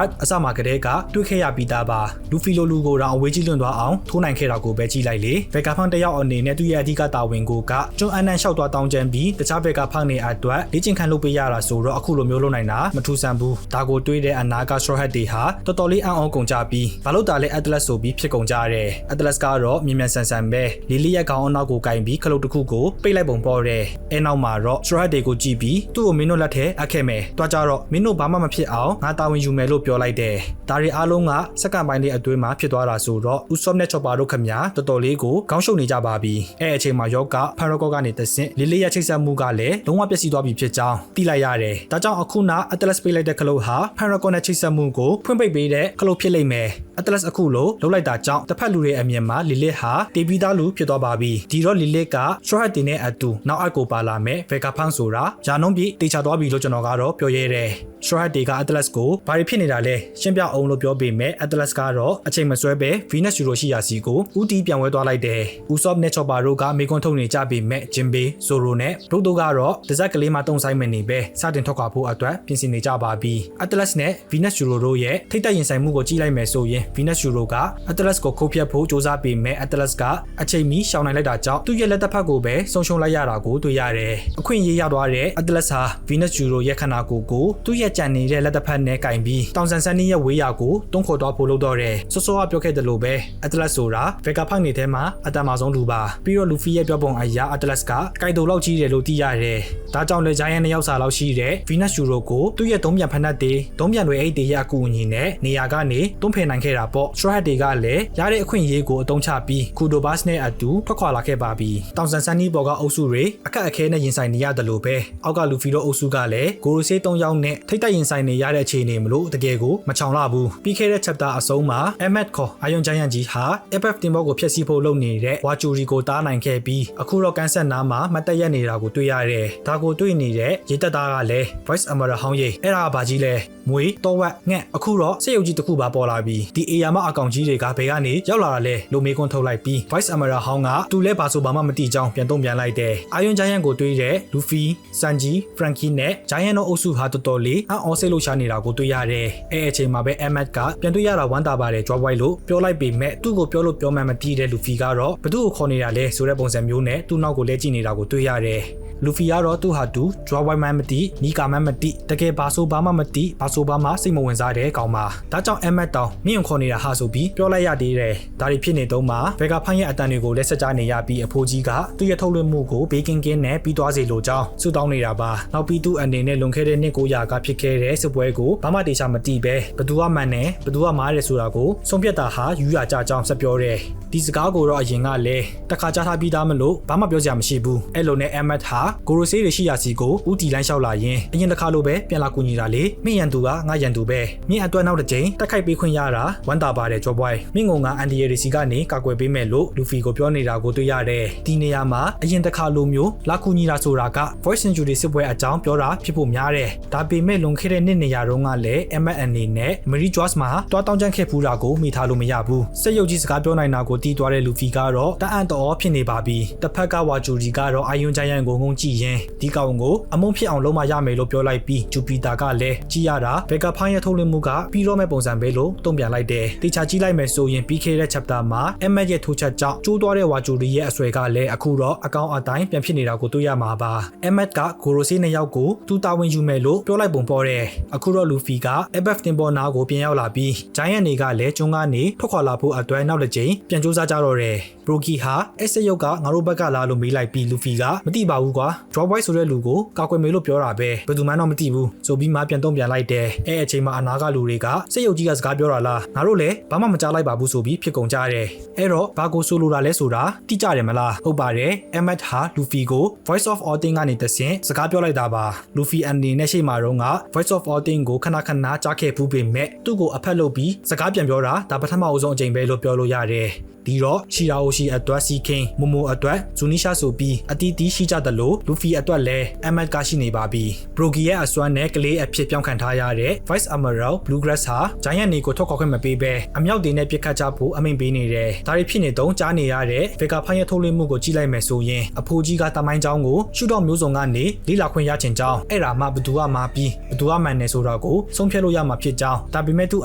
Art အစမှာကတည်းကတွေးခဲ့ရပြီးသားပါလူဖီလိုလူကိုတော့အဝေးကြီးလွန်သွားအောင်ထိုးနိုင်ခဲ့တာကိုပဲကြည့်လိုက်လေဘက်ကဖန်တယောက်အနေနဲ့သူ့ရဲ့အဓိကတာဝန်ကိုကကျွန်းအနှံ့လျှောက်သွားတောင်းကျမ်းပြီးတခြားဘက်ကဖနေအတွက်လေ့ကျင့်ခန်းလုပ်ပေးရတာဆိုတော့အခုလိုမျိုးလုပ်နိုင်တာမထူးဆန်းဘူးဒါကိုတွေးတဲ့အနာက Straw Hat တွေဟာတော်တော်လေးအံ့ဩကုန်ကြပြီးဘာလို့တာလဲ Atlas ဆိုပြီးဖြစ်ကုန်ကြတယ် Atlas ကတော့မြင်မြန်ဆန်ဆန်ပဲလီလီရဲ့ခေါင်းအနောက်ကိုကင်ပြီးခလုတ်တစ်ခုကိုပိတ်လိုက်ပုံပေါ်တယ်အဲနောက်မှာတော့ Straw Hat တွေကိုကြည့်ပြီးသူ့ကိုမင်းတို့လက်ထဲအပ်ခဲ့မယ်တွားကြတော့မင်းတို့ဘာမှမဖြစ်အောင်ငါတာဝန်ယူမယ်လို့ပြောလိုက်တယ်ဒါတွေအားလုံးကစက္ကန့်ပိုင်းလေးအတွင်းမှာဖြစ်သွားတာဆိုတော့ Usopp နဲ့ Chopper တို့ခင်ဗျာတော်တော်လေးကိုခေါင်းရှုပ်နေကြပါပြီအဲအချိန်မှာယောက Paragon ကနေတဆင့်လီလီရဲ့ချိတ်ဆက်မှုကလည်းလုံးဝပျက်စီးသွားပြီဖြစ်ကြောင်းသိလိုက်ရတယ်ဒါကြောင့်အခုနောက် Atlas ပိတ်လိုက်တဲ့ခလုတ်ဟာ Paragon နဲ့ချိတ်ဆက်မှုကိုဖွင့်ပိတ်ပေးတဲ့ခလုတ်ဖြစ်လိမ့်မယ်Atlas အခုလိုလုပ်လိုက်တာကြောင့်တစ်ဖက်လူတွေအမြင်မှာလီလစ်ဟာတေပီသားလူဖြစ်သွားပါပြီဒီတော့လီလစ်က Straw Hat တင်နဲ့အတူနောက်အပ်ကိုပါလာမယ်ဘက်ကဖန်းဆိုတာယာနုံးပြေတေချာသွားပြီလို့ကျွန်တော်ကတော့ပြောရဲတယ် Straw Hat တွေက Atlas ကိုဘာတွေဖြစ်နေတာလဲရှင်းပြအောင်လို့ပြောပေမဲ့ Atlas ကတော့အချိန်မဆွဲပဲ Venus Juro ရှိရာစီကိုဦးတီးပြန်ဝဲသွားလိုက်တယ် Usopp နဲ့ Chopper တို့ကမေကွန်းထုတ်နေကြပေမဲ့ Jinbei, Zoro နဲ့တို့တို့ကတော့တစက်ကလေးမှတုံဆိုင်မနေပဲစတင်ထွက်ခွာဖို့အတွက်ပြင်ဆင်နေကြပါပြီ Atlas နဲ့ Venus Juro တို့ရဲ့ထိတ်တက်ရင်ဆိုင်မှုကိုကြည့်လိုက်မယ်ဆိုရင် Venus Juro က Atlas ကိုခုတ်ဖြတ်ဖို့စ조사ပေမဲ့ Atlas ကအချိန်မီရှောင်နိုင်လိုက်တာကြောင့်သူ့ရဲ့လက်တစ်ဖက်ကိုပဲဆုံးရှုံးလိုက်ရတာကိုတွေ့ရတယ်အခွင့်အရေးရသွားတဲ့ Atlas ဟာ Venus Juro ရဲ့ခန္ဓာကိုယ်ကိုသူ့ရဲ့ကြံနေတဲ့လက်တစ်ဖက်နဲ့ကင်ပြီးတောင်ဆန်ဆန်နီးရဲ့ဝေးရာကိုတွန်းခေါ်သွားဖို့လုပ်တော့တယ်စောစောကပြောခဲ့တယ်လို့ပဲ Atlas ဆိုတာဗက်ကဖိုက်နေထဲမှာအတန်မာဆုံးလူပါပြီးတော့ Luffy ရဲ့ပြောပုံအရာ Atlas ကကင်တိုလောက်ကြီးတယ်လို့သိရတယ်ဒါကြောင့်လေ Giant နှစ်ယောက်စာလောက်ရှိတဲ့ Venus Juro ကိုသူ့ရဲ့သုံးပြန်ဖက်နှက်တွေသုံးပြန်တွေအဲ့ဒီရဲ့အကူအညီနဲ့နေရာကနေတွန်းဖယ်နိုင်ခဲ့တာပေါ့ Straw Hat တွေကလည်းရတဲ့အခွင့်အရေးကိုအသုံးချပြီး Kudo Bus နဲ့အတူထွက်ခွာလာခဲ့ပါပြီတောင်ဆန်ဆန်နီးပေါ်ကအုပ်စုတွေအခက်အခဲနဲ့ရင်ဆိုင်နေရတယ်လို့ပဲအောက်က Luffy တို့အုပ်စုကလည်းဂိုရိုဆေး3ယောက်နဲ့ထိတ်တက်ရင်ဆိုင်နေရတဲ့အခြေအနေမလို့တကယ်ကိုမချောင်လာဘူးပြီးခဲ့တဲ့ chapter အဆုံးမှာ Emmet ခေါ် Iron Giant ကြီးဟာ FF တင်ဘောကိုဖျက်ဆီးဖို့လုပ်နေတဲ့ Wachuri ကိုတားနိုင်ခဲ့ပြီးအခုတော့ကန်ဆက်နားမှာမတ်တက်ရက်နေတာကိုတွေ့ရတယ်ဒါကိုတွေ့နေတဲ့ရေတက်သားကလည်း Voice Armor ဟောင်းရိပ်အဲ့ဒါဘာကြီးလဲမ မွေတောဝက်ငှက်အခုတော့စက်ရုပ်ကြီးတစ်ခုပါပေါ်လာပြီးဒီ AR မှာအကောင့်ကြီးတွေကဘယ်ကနေရောက်လာတာလဲလို့မေးခွန်းထုတ်လိုက်ပြီး Voice Amara ဟောင်းကသူလဲဘာဆိုဘာမှမသိကြောင်းပြန်တုံ့ပြန်လိုက်တယ်အာယွန်ဂျိုင်းယန်ကိုတွေးတဲ့ Luffy, Sanji, Frankie နဲ့ Giant တို့အုပ်စုဟာတော်တော်လေးအော်စိတ်လှုပ်ရှားနေတာကိုတွေ့ရတယ်အဲ့အချိန်မှာပဲ Emmet ကပြန်တွေ့ရတာဝမ်းသာပါတယ် Drop White လို့ပြောလိုက်ပေမဲ့သူ့ကိုပြောလို့ပြောမှမသိတဲ့ Luffy ကတော့ဘသူ့ကိုခေါ်နေတာလဲဆိုတဲ့ပုံစံမျိုးနဲ့သူ့နောက်ကိုလဲကြည့်နေတာကိုတွေ့ရတယ်လူဖီကတော့သူ့ဟာသူ draw white man မတိနီကာမန်မတိတကယ်ဘာဆိုဘာမှမတိဘာဆိုဘာမှစိတ်မဝင်စားတဲ့ကောင်ပါဒါကြောင့် Emmet တောင်မြင့်ခေါ်နေတာဟာဆိုပြီးပြောလိုက်ရသေးတယ်ဒါတွေဖြစ်နေတော့မှဘယ်ကဖိုင်းရဲ့အတန်တွေကိုလက်ဆက်ကြနေရပြီးအဖိုးကြီးကသူ့ရဲ့ထုတ်လွှင့်မှုကိုဘေးကင်းကင်းနဲ့ပြီးသွားစေလိုကြောင်းဆုတောင်းနေတာပါနောက်ပြီးသူ့အနေနဲ့လွန်ခဲ့တဲ့နှစ်900ကဖြစ်ခဲ့တဲ့စစ်ပွဲကိုဘာမှတေချာမတိပဲဘသူကမှန်တယ်ဘသူကမားတယ်ဆိုတာကိုဆုံးဖြတ်တာဟာယူရကြကြောင်းဆက်ပြောတယ်ဒီစကားကိုတော့အရင်ကလည်းတခါကြားထားပြီးသားမလို့ဘာမှပြောစရာမရှိဘူးအဲ့လိုနဲ့ Emmet ဟာဂိုရိုဆေးတွေရှိရာစီကိုဦးတီလိုင်းလျှောက်လာရင်အရင်တစ်ခါလိုပဲပြန်လာကူညီတာလေမင်းရန်သူကငါရန်သူပဲမင်းအတွက်နောက်တစ်ချိန်တက်ခိုက်ပေးခွင့်ရတာဝမ်းသာပါတယ်ကြောပွိုင်းမင်းငုံကအန်ဒီရီစီကနေကာကွယ်ပေးမယ်လို့လူဖီကိုပြောနေတာကိုတွေ့ရတယ်ဒီနေရာမှာအရင်တစ်ခါလိုမျိုးလာကူညီတာဆိုတာက Voice Century စစ်ပွဲအကြောင်းပြောတာဖြစ်ဖို့များတယ်ဒါပေမဲ့လွန်ခဲ့တဲ့နှစ်နေရာတုန်းကလည်း Emmet အနေနဲ့ Mary Joyce မှာတွားတောင်းချမ်းခဲ့ဖူးတာကိုမိထားလို့မရဘူးစက်ရုပ်ကြီးစကားပြောနိုင်တာကိုတီးသွားတဲ့လူဖီကတော့တအံ့တော်ဖြစ်နေပါပြီတစ်ဖက်ကဝါဂျူရီကတော့အာယွန်ဂျိုင်းယန်ကိုငုံကြည့်ရင်ဒီကောင်ကိုအမုန်းဖြစ်အောင်လုပ်မှရမယ်လို့ပြောလိုက်ပြီးဂျူပီတာကလည်းကြည့်ရတာဘက်ကဖိုင်းရဲ့ထုတ်လွှင့်မှုကပြီးတော့မဲ့ပုံစံပဲလို့တုံ့ပြန်လိုက်တယ်တေချာကြည့်လိုက်မယ်ဆိုရင်ပြီးခဲ့တဲ့ chapter မှာ Emmet ရဲ့ထိုးချက်ကြောင့်ကျိုးသွားတဲ့ဝါဂျူရီရဲ့အဆွဲကလည်းအခုတော့အကောင်အတိုင်းပြန်ဖြစ်နေတာကိုတွေ့ရမှာပါ Emmet ကဂိုရိုဆေးနှစ်ယောက်ကိုသူတာဝန်ယူမယ်လို့ပြောလိုက်ပုံပေါ်တယ်အခုတော့လူဖီက FF တင်ပေါ်နာကိုပြန်ရောက်လာပြီးဂျိုင်းယန်တွေကလည်းကျွန်းကနေထွက်ခွာလာဖို့အတွက်နောက်တစ်ကြိမ်ပြန်စူးစမ်းကြတော့တယ်ဘရိုကီဟာအဲ့စရုပ်ကငါတို့ဘက်ကလာလို့မေးလိုက်ပြီးလူဖီကမသိပါဘူးကွာ drop white ဆိုတဲ့လူကိုကာကွယ်မေးလို့ပြောတာပဲဘယ်သူမှတော့မသိဘူးဆိုပြီးမှပြန်တုံ့ပြန်လိုက်တယ်အဲ့အချိန်မှာအနာကလူတွေကစရုပ်ကြီးကစကားပြောတာလားငါတို့လည်းဘာမှမကြားလိုက်ပါဘူးဆိုပြီးဖြစ်ကုန်ကြတယ်အဲ့တော့ဘာကိုဆိုလိုတာလဲဆိုတာတိကျတယ်မလားဟုတ်ပါတယ် Emmet ဟာလူဖီကို voice of all thing ကနေတဆင့်စကားပြောလိုက်တာပါလူဖီအနေနဲ့ရှေ့မှာတော့က voice of all thing ကိုခဏခဏကြားခဲ့ဖူးပေမဲ့သူ့ကိုအဖက်လုပ်ပြီးစကားပြန်ပြောတာဒါပထမအဦးဆုံးအချိန်ပဲလို့ပြောလို့ရတယ်ဒီတော့ရှီရာအိုရှိအတွက်စီကင်းမိုမိုအတွက်ဇူနီရှာဆိုပြီးအတီးတီးရှိကြတယ်လို့လူဖီအတွက်လည်း Emmet ကရှိနေပါပြီဘရိုဂီရဲ့အစွမ်းနဲ့ကလေးအဖြစ်ပြောင်းခံထားရတဲ့ Voice Emerald Bluegrass ဟာဂျိုင်းယန်နေကိုထွက်ခွာခွင့်မပေးဘဲအမြောက်တွေနဲ့ပြစ်ခတ်ကြဖို့အမိန့်ပေးနေတယ်ဒါတွေဖြစ်နေတော့ကြားနေရတဲ့ဗေကာဖိုင်းရဲ့ထုတ်လွှင့်မှုကိုကြည့်လိုက်မယ်ဆိုရင်အဖိုးကြီးကတမိုင်းချောင်းကိုရှုတော့မျိုးစုံကနေလိလာခွင့်ရချင်ကြောင်းအဲ့ဒါမှဘသူကမှပြီးဘသူကမှန်နေဆိုတော့ကိုဆုံးဖြတ်လို့ရမှာဖြစ်ကြောင်းဒါပေမဲ့သူ့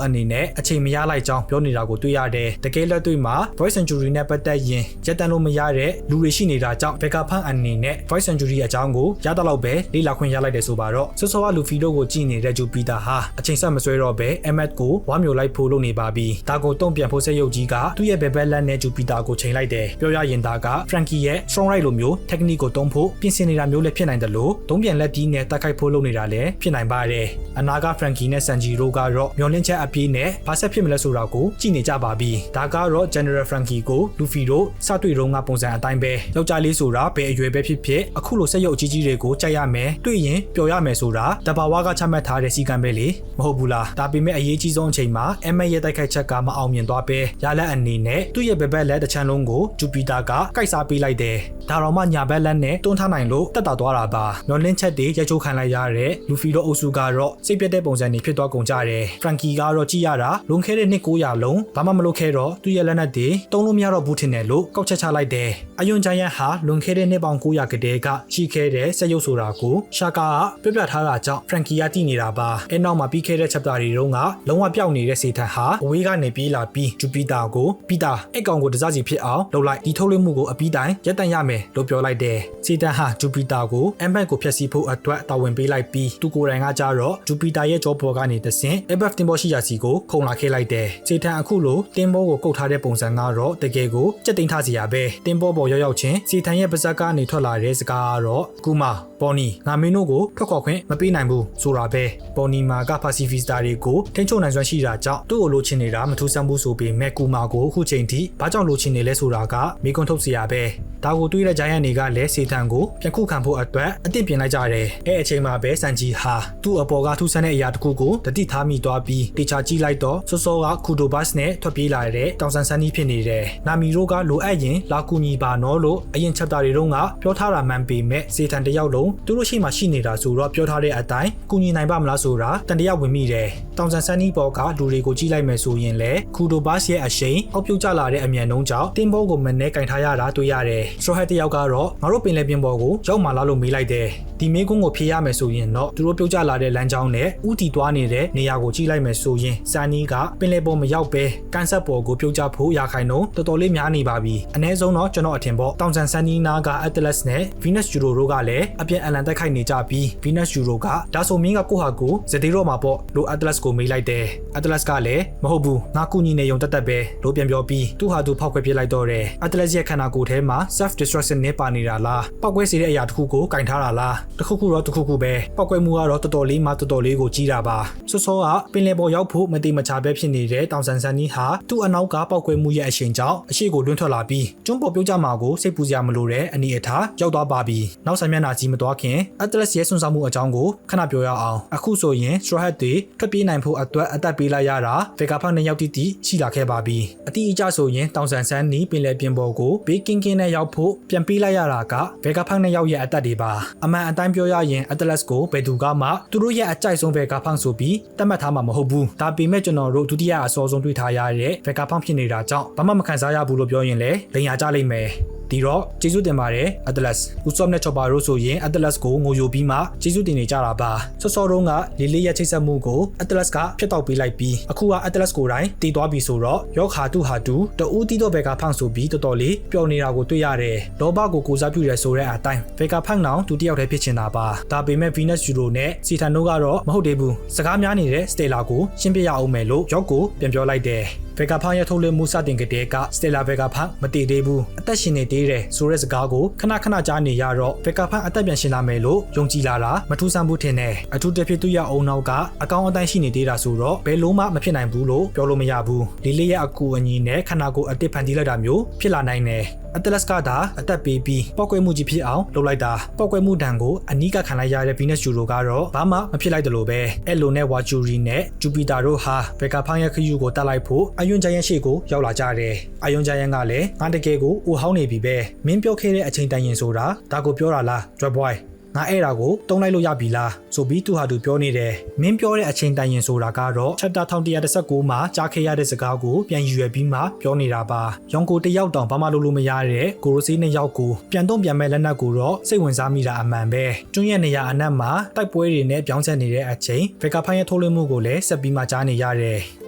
အနေနဲ့အချိန်မရလိုက်ကြောင်းပြောနေတာကိုတွေ့ရတယ်တကယ်လက်တွေ့မှာ Voice Century နဲ့ပတ်သက်ရင်ရက်တန်လို့မရတဲ့လူတွေရှိနေတာကြောင့်ဘက်ကဖန်အနေနဲ့ Voice Century အကြောင်းကိုရတော့ပဲလေ့လာခွင့်ရလိုက်တယ်ဆိုပါတော့ဆော့ဆော့ကလူဖီတို့ကိုကြည့်နေတဲ့ဂျူပီတာဟာအချိန်ဆက်မဆွဲတော့ပဲ Emmet ကိုဝါမျိုးလိုက်ဖို့လုပ်နေပါပြီဒါကိုတုံ့ပြန်ဖို့ဆက်ရုပ်ကြီးကသူ့ရဲ့ဘယ်ဘက်လက်နဲ့ဂျူပီတာကိုချိန်လိုက်တယ်ပြောရရင်ဒါက Frankie ရဲ့ strong right လိုမျိုး technique ကိုတုံးဖို့ပြင်ဆင်နေတာမျိုးလည်းဖြစ်နိုင်တယ်လို့တုံးပြန်လက်ပြီးနဲ့တက်ခိုက်ဖို့လုပ်နေတာလည်းဖြစ်နိုင်ပါတယ်အနာက Frankie နဲ့ Sanji တို့ကတော့မျောလင့်ချက်အပြည့်နဲ့ဘာဆက်ဖြစ်မလဲဆိုတာကိုကြည့်နေကြပါပြီဒါကတော့ General Frankie ကိုလူဖီတို့စတွေ့တော့ငါပုံစံအတိုင်းပဲယောက်ျားလေးဆိုတာဘယ်အရွယ်ပဲဖြစ်ဖြစ်အခုလိုစက်ရုပ်အကြီးကြီးတွေကိုကြိုက်ရမယ်တွေ့ရင်ပျော်ရမယ်ဆိုတာတဘာဝကချမှတ်ထားတဲ့စီကံပဲလေမဟုတ်ဘူးလားဒါပေမဲ့အရေးကြီးဆုံးအချိန်မှာ Emmet ရဲ့တိုက်ခိုက်ချက်ကမအောင်မြင်သွားပဲရလက်အနေနဲ့သူ့ရဲ့ဘက်ဘက်လက်တစ်ချမ်းလုံးကိုဂျူပီတာကကိုက်စားပေးလိုက်တယ်ဒါတော့မှညာဘက်လက်နဲ့တွန်းထားနိုင်လို့တက်တာသွားတာပါမျောလင့်ချက်တွေရိုက်ချိုးခံလိုက်ရတဲ့လူဖီတို့အုပ်စုကတော့စိတ်ပြတ်တဲ့ပုံစံတွေဖြစ်သွားကုန်ကြတယ် Frankie ကတော့ကြည့်ရတာလွန်ခဲ့တဲ့နှစ်900လုံးဘာမှမလုပ်ခဲ့တော့သူ့ရဲ့လက်နက်တွေတုံးလို့မရတော့ဘူးထင်တယ်လို့ကောက်ချက်ချလိုက်တယ်အယွန်ဂျိုင်းယန်ဟာလွန်ခဲ့တဲ့နှစ်ပေါင်း900ကတည်းကရှိခဲ့တဲ့စက်ရုပ်ဆိုတာကိုရှာကာကပြပြထားတာကြောင့် Frankie ကတည်နေတာပါအဲနောက်မှာပြီးခဲ့တဲ့ chapter တွေတုန်းကလုံးဝပျောက်နေတဲ့စေတန်ဟာအဝေးကနေပြေးလာပြီးဂျူပီတာကိုပီတာအဲ့ကောင်ကိုတစားစီဖြစ်အောင်လုပ်လိုက်ဒီထုတ်လွှင့်မှုကိုအပြီးတိုင်းရပ်တန့်ရမယ်လို့ပြောလိုက်တယ်စေတန်ဟာဂျူပီတာကို Emmet ကိုဖျက်ဆီးဖို့အတွက်တာဝန်ပေးလိုက်ပြီးသူကိုယ်တိုင်ကကြတော့ဂျူပီတာရဲ့ကြောပေါ်ကနေတဆင့် FF တင်ပေါ်ရှိရာစီကိုခုန်လာခဲ့လိုက်တယ်စေတန်အခုလိုတင်ပေါ်ကိုကုတ်ထားတဲ့ပုံစံကတော့တကယ်ကိုစက်သိမ်းထားစီရပဲတင်ပေါ်ပေါ်ရောက်ချင်းစီတန်ရဲ့ပါဇက်ကနေထွက်လာတဲ့စကားကတော့ကူမာပေါ်နီငါမင်းတို့ကိုထွက်ခွာခွင့်မပေးနိုင်ဘူးဆိုတာပဲပေါ်နီမာကပါစီဖီစတာတွေကိုထိန်းချုပ်နိုင်စွမ်းရှိတာကြောင့်သူ့ကိုလိုချင်နေတာမထူးဆန်းဘူးဆိုပေမဲ့ကူမာကိုအခုချိန်ထိဘာကြောင့်လိုချင်နေလဲဆိုတာကမိကွန်းထုတ်စရာပဲ ဒါကိုတွေးတဲ့ဂျိုင်းယန်တွေကလည်းစေတန်ကိုပြန်ခုခံဖို့အတွက်အသင့်ပြင်လိုက်ကြတယ်အဲ့အချိန်မှာပဲဆန်ဂျီဟာသူ့အပေါ်ကထူးဆန်းတဲ့အရာတစ်ခုကိုတတိထားမိသွားပြီးတေချာကြည့်လိုက်တော့စောစောကခူဒိုဘတ်နဲ့ထွက်ပြေးလာတဲ့တောင်ဆန်ဆန်နီးဖြစ်နေတယ်နာမီတို့ကလိုအပ်ရင်လာကူညီပါနော်လို့အရင် chapter တွေတုန်းကပြောထားတာမှန်ပေမဲ့စေတန်တယောက်လုံးသူတို့ရှိမှရှိနေတာဆိုတော့ပြောထားတဲ့အတိုင်းကူညီနိုင်ပါမလားဆိုတာတန်တရားဝင်မိတယ်တောင်ဆန်ဆန်နီးပေါ်ကလူတွေကိုကြည့်လိုက်မယ်ဆိုရင်လည်းခူဒိုဘတ်ရဲ့အရှိန်အောက်ပြုတ်ကျလာတဲ့အမြန်နှုန်းကြောင့်တင်းဘောကိုမနဲ့ကင်ထားရတာတွေ့ရတယ်စထရဟက်တယောက်ကတော့ငါတို့ပင်လယ်ပြင်ပေါ်ကိုရောက်မှလာလို့မေးလိုက်တယ်ဒီမေးခွန်းကိုဖြေရမယ်ဆိုရင်တော့သူတို့ပြုတ်ကျလာတဲ့လမ်းကြောင်းနဲ့ဥတီသွားနေတဲ့နေရာကိုကြည့်လိုက်မယ်ဆိုရင်ဆန်နီးကပင်လယ်ပေါ်မရောက်ပဲကန်ဆက်ပေါ်ကိုပြုတ်ကျဖို့ရာခိုင်နှုန်းတော်တော်လေးများနေပါပြီအနည်းဆုံးတော့ကျွန်တော်အထင်ပေါ့တောင်ဆန်ဆန်နီးနာက Atlas နဲ့ Venus Euro တို့ကလည်းအပြန်အလှန်တိုက်ခိုက်နေကြပြီး Venus Euro ကဒါဆိုမင်းကကိုဟာကိုဇတိတော့မှာပေါ့လို့ Atlas ကိုမေးလိုက်တယ် Atlas ကလည်းမဟုတ်ဘူးငါကူညီနေရုံတက်ပဲလို့ပြန်ပြောပြီးသူ့ဟာသူဖောက်ခွဲပြစ်လိုက်တော့တယ် Atlas ရဲ့ခန္ဓာကိုယ်ထဲမှာ self destruction နဲ့ပါနေတာလားပောက်ကွဲစေတဲ့အရာတစ်ခုကိုကင်ထားတာလားတစ်ခုခုတော့တစ်ခုခုပဲပောက်ကွဲမှုကတော့တော်တော်လေးမှတော်တော်လေးကိုကြီးတာပါစောစောကပင်လယ်ပေါ်ရောက်ဖို့မတိမချပဲဖြစ်နေတဲ့တောင်ဆန်ဆန်နီးဟာသူ့အနောက်ကပောက်ကွဲမှုရဲ့အရှိန်ကြောင့်အရှိကိုလွှင့်ထွက်လာပြီးကျွန်းပေါ်ပြုတ်ကျမှာကိုစိတ်ပူစရာမလိုတဲ့အနေအထားရောက်သွားပါပြီနောက်ဆိုင်မျက်နှာကြီးမသွားခင် Atlas ရဲ့ဆွမ်းဆောင်မှုအကြောင်းကိုခဏပြောရအောင်အခုဆိုရင် Straw Hat တွေထွက်ပြေးနိုင်ဖို့အတွက်အသက်ပေးလိုက်ရတာ Vega Park နဲ့ရောက်တိရှိလာခဲ့ပါပြီအတိအကျဆိုရင်တောင်ဆန်ဆန်နီးပင်လယ်ပြင်ပေါ်ကိုဘေးကင်းကင်းနဲ့ရောက်ဖို့ပြန်ပေးလိုက်ရတာက Vega Park နဲ့ရောက်ရဲ့အသက်တွေပါအမှန်အတိုင်းပြောရရင် Atlas ကိုဘယ်သူကမှသူတို့ရဲ့အကြိုက်ဆုံး Vega Park ဆိုပြီးတတ်မှတ်ထားမှာမဟုတ်ဘူးဒါပေမဲ့ကျွန်တော်တို့ဒုတိယအစောဆုံးတွေ့ထားရတဲ့ Vega Park ဖြစ်နေတာကြောင့်ဘာမှမခံစားရဘူးလို့ပြောရင်လည်းလိန်ရကြလိမ့်မယ်ဒီတော့ကျေးဇူးတင်ပါတယ် Atlas ဦးစောနဲ့ချော်ပါတို့ဆိုရင် Atlas ကိုငိုယိုပြီးမှကျေးဇူးတင်နေကြတာပါစောစောတုန်းကလေးလေးရဲ့ချိတ်ဆက်မှုကို Atlas ကဖျက်တောက်ပေးလိုက်ပြီးအခုက Atlas ကိုယ်တိုင်တည်သွားပြီဆိုတော့ယောခါတူဟာတူတူတီတော့ဘက်ကဖန့်ဆိုပြီးတော်တော်လေးပျော်နေတာကိုတွေ့ရတယ်လောဘကိုကိုစားပြုရဲဆိုတဲ့အတိုင်းဘက်ကဖန့်နောင်သူတယောက်တည်းဖြစ်ချင်တာပါဒါပေမဲ့ Venus Euro နဲ့စီထန်တို့ကတော့မဟုတ်သေးဘူးစကားများနေတဲ့ Stella ကိုရှင်းပြရအောင်မယ်လို့ယောက်ကိုပြန်ပြောလိုက်တယ်Vega Park ရဲ့ထုတ်လွှင့်မှုစတင်ကတည်းက Stella Vega Park မတည်သေးဘူးအသက်ရှင်နေသေးတယ်ဆိုတဲ့စကားကိုခဏကြားနေရတော့ Vega Park အသက်ပြန်ရှင်လာမယ်လို့ယုံကြည်လာတာမထူးဆန်းဘူးထင်တယ်အထူးတစ်ဖြစ်သူ့ရဲ့အုံနောက်ကအကောင့်အတိုင်းရှိနေသေးတာဆိုတော့ဘယ်လို့မှမဖြစ်နိုင်ဘူးလို့ပြောလို့မရဘူးလေးလေးရဲ့အကူအညီနဲ့ခန္ဓာကိုယ်အတစ်ဖန်တီးလိုက်တာမျိုးဖြစ်လာနိုင်တယ်Atlas ကသာအသက်ပေးပြီးပောက်ကွဲမှုကြီးဖြစ်အောင်လုပ်လိုက်တာပောက်ကွဲမှုဒဏ်ကိုအနီးကခံလိုက်ရတဲ့ Venus Euro ကတော့ဘာမှမဖြစ်လိုက်တယ်လို့ပဲအဲ့လိုနဲ့ Mercury နဲ့ Jupiter တို့ဟာ Vega Park ရဲ့ခရီးကိုတက်လိုက်ဖို့အယွန်းဂျိုင်းရဲ့ရှေ့ကိုရောက်လာကြတယ်အယွန်းဂျိုင်းကလည်းငါတကယ်ကိုအိုဟောင်းနေပြီပဲမင်းပြောခဲ့တဲ့အချိန်တန်ရင်ဆိုတာဒါကိုပြောတာလား Drop Boyငါအဲ့ဒါကိုတုံးလိုက်လို့ရပြီလားဆိုပြီးသူဟာသူပြောနေတယ်မင်းပြောတဲ့အချိန်တန်ရင်ဆိုတာကတော့ chapter 1119မှာကြားခဲ့ရတဲ့စကားကိုပြန်ရွယ်ပြီးမှပြောနေတာပါရောင်ကိုတယောက်တောင်ဘာမှလုပ်လို့မရတဲ့ကိုရိုစီးနှစ်ယောက်ကိုပြန်တော့ပြန်မဲ့လက်နက်ကိုတော့စိတ်ဝင်စားမိတာအမှန်ပဲကျွန်းရဲ့နေရာအနက်မှာတိုက်ပွဲတွေနဲ့ပြောင်းဆက်နေတဲ့အချိန် Vega Park ရဲ့ထုတ်လွှင့်မှုကိုလည်းဆက်ပြီးမှကြားနေရတယ်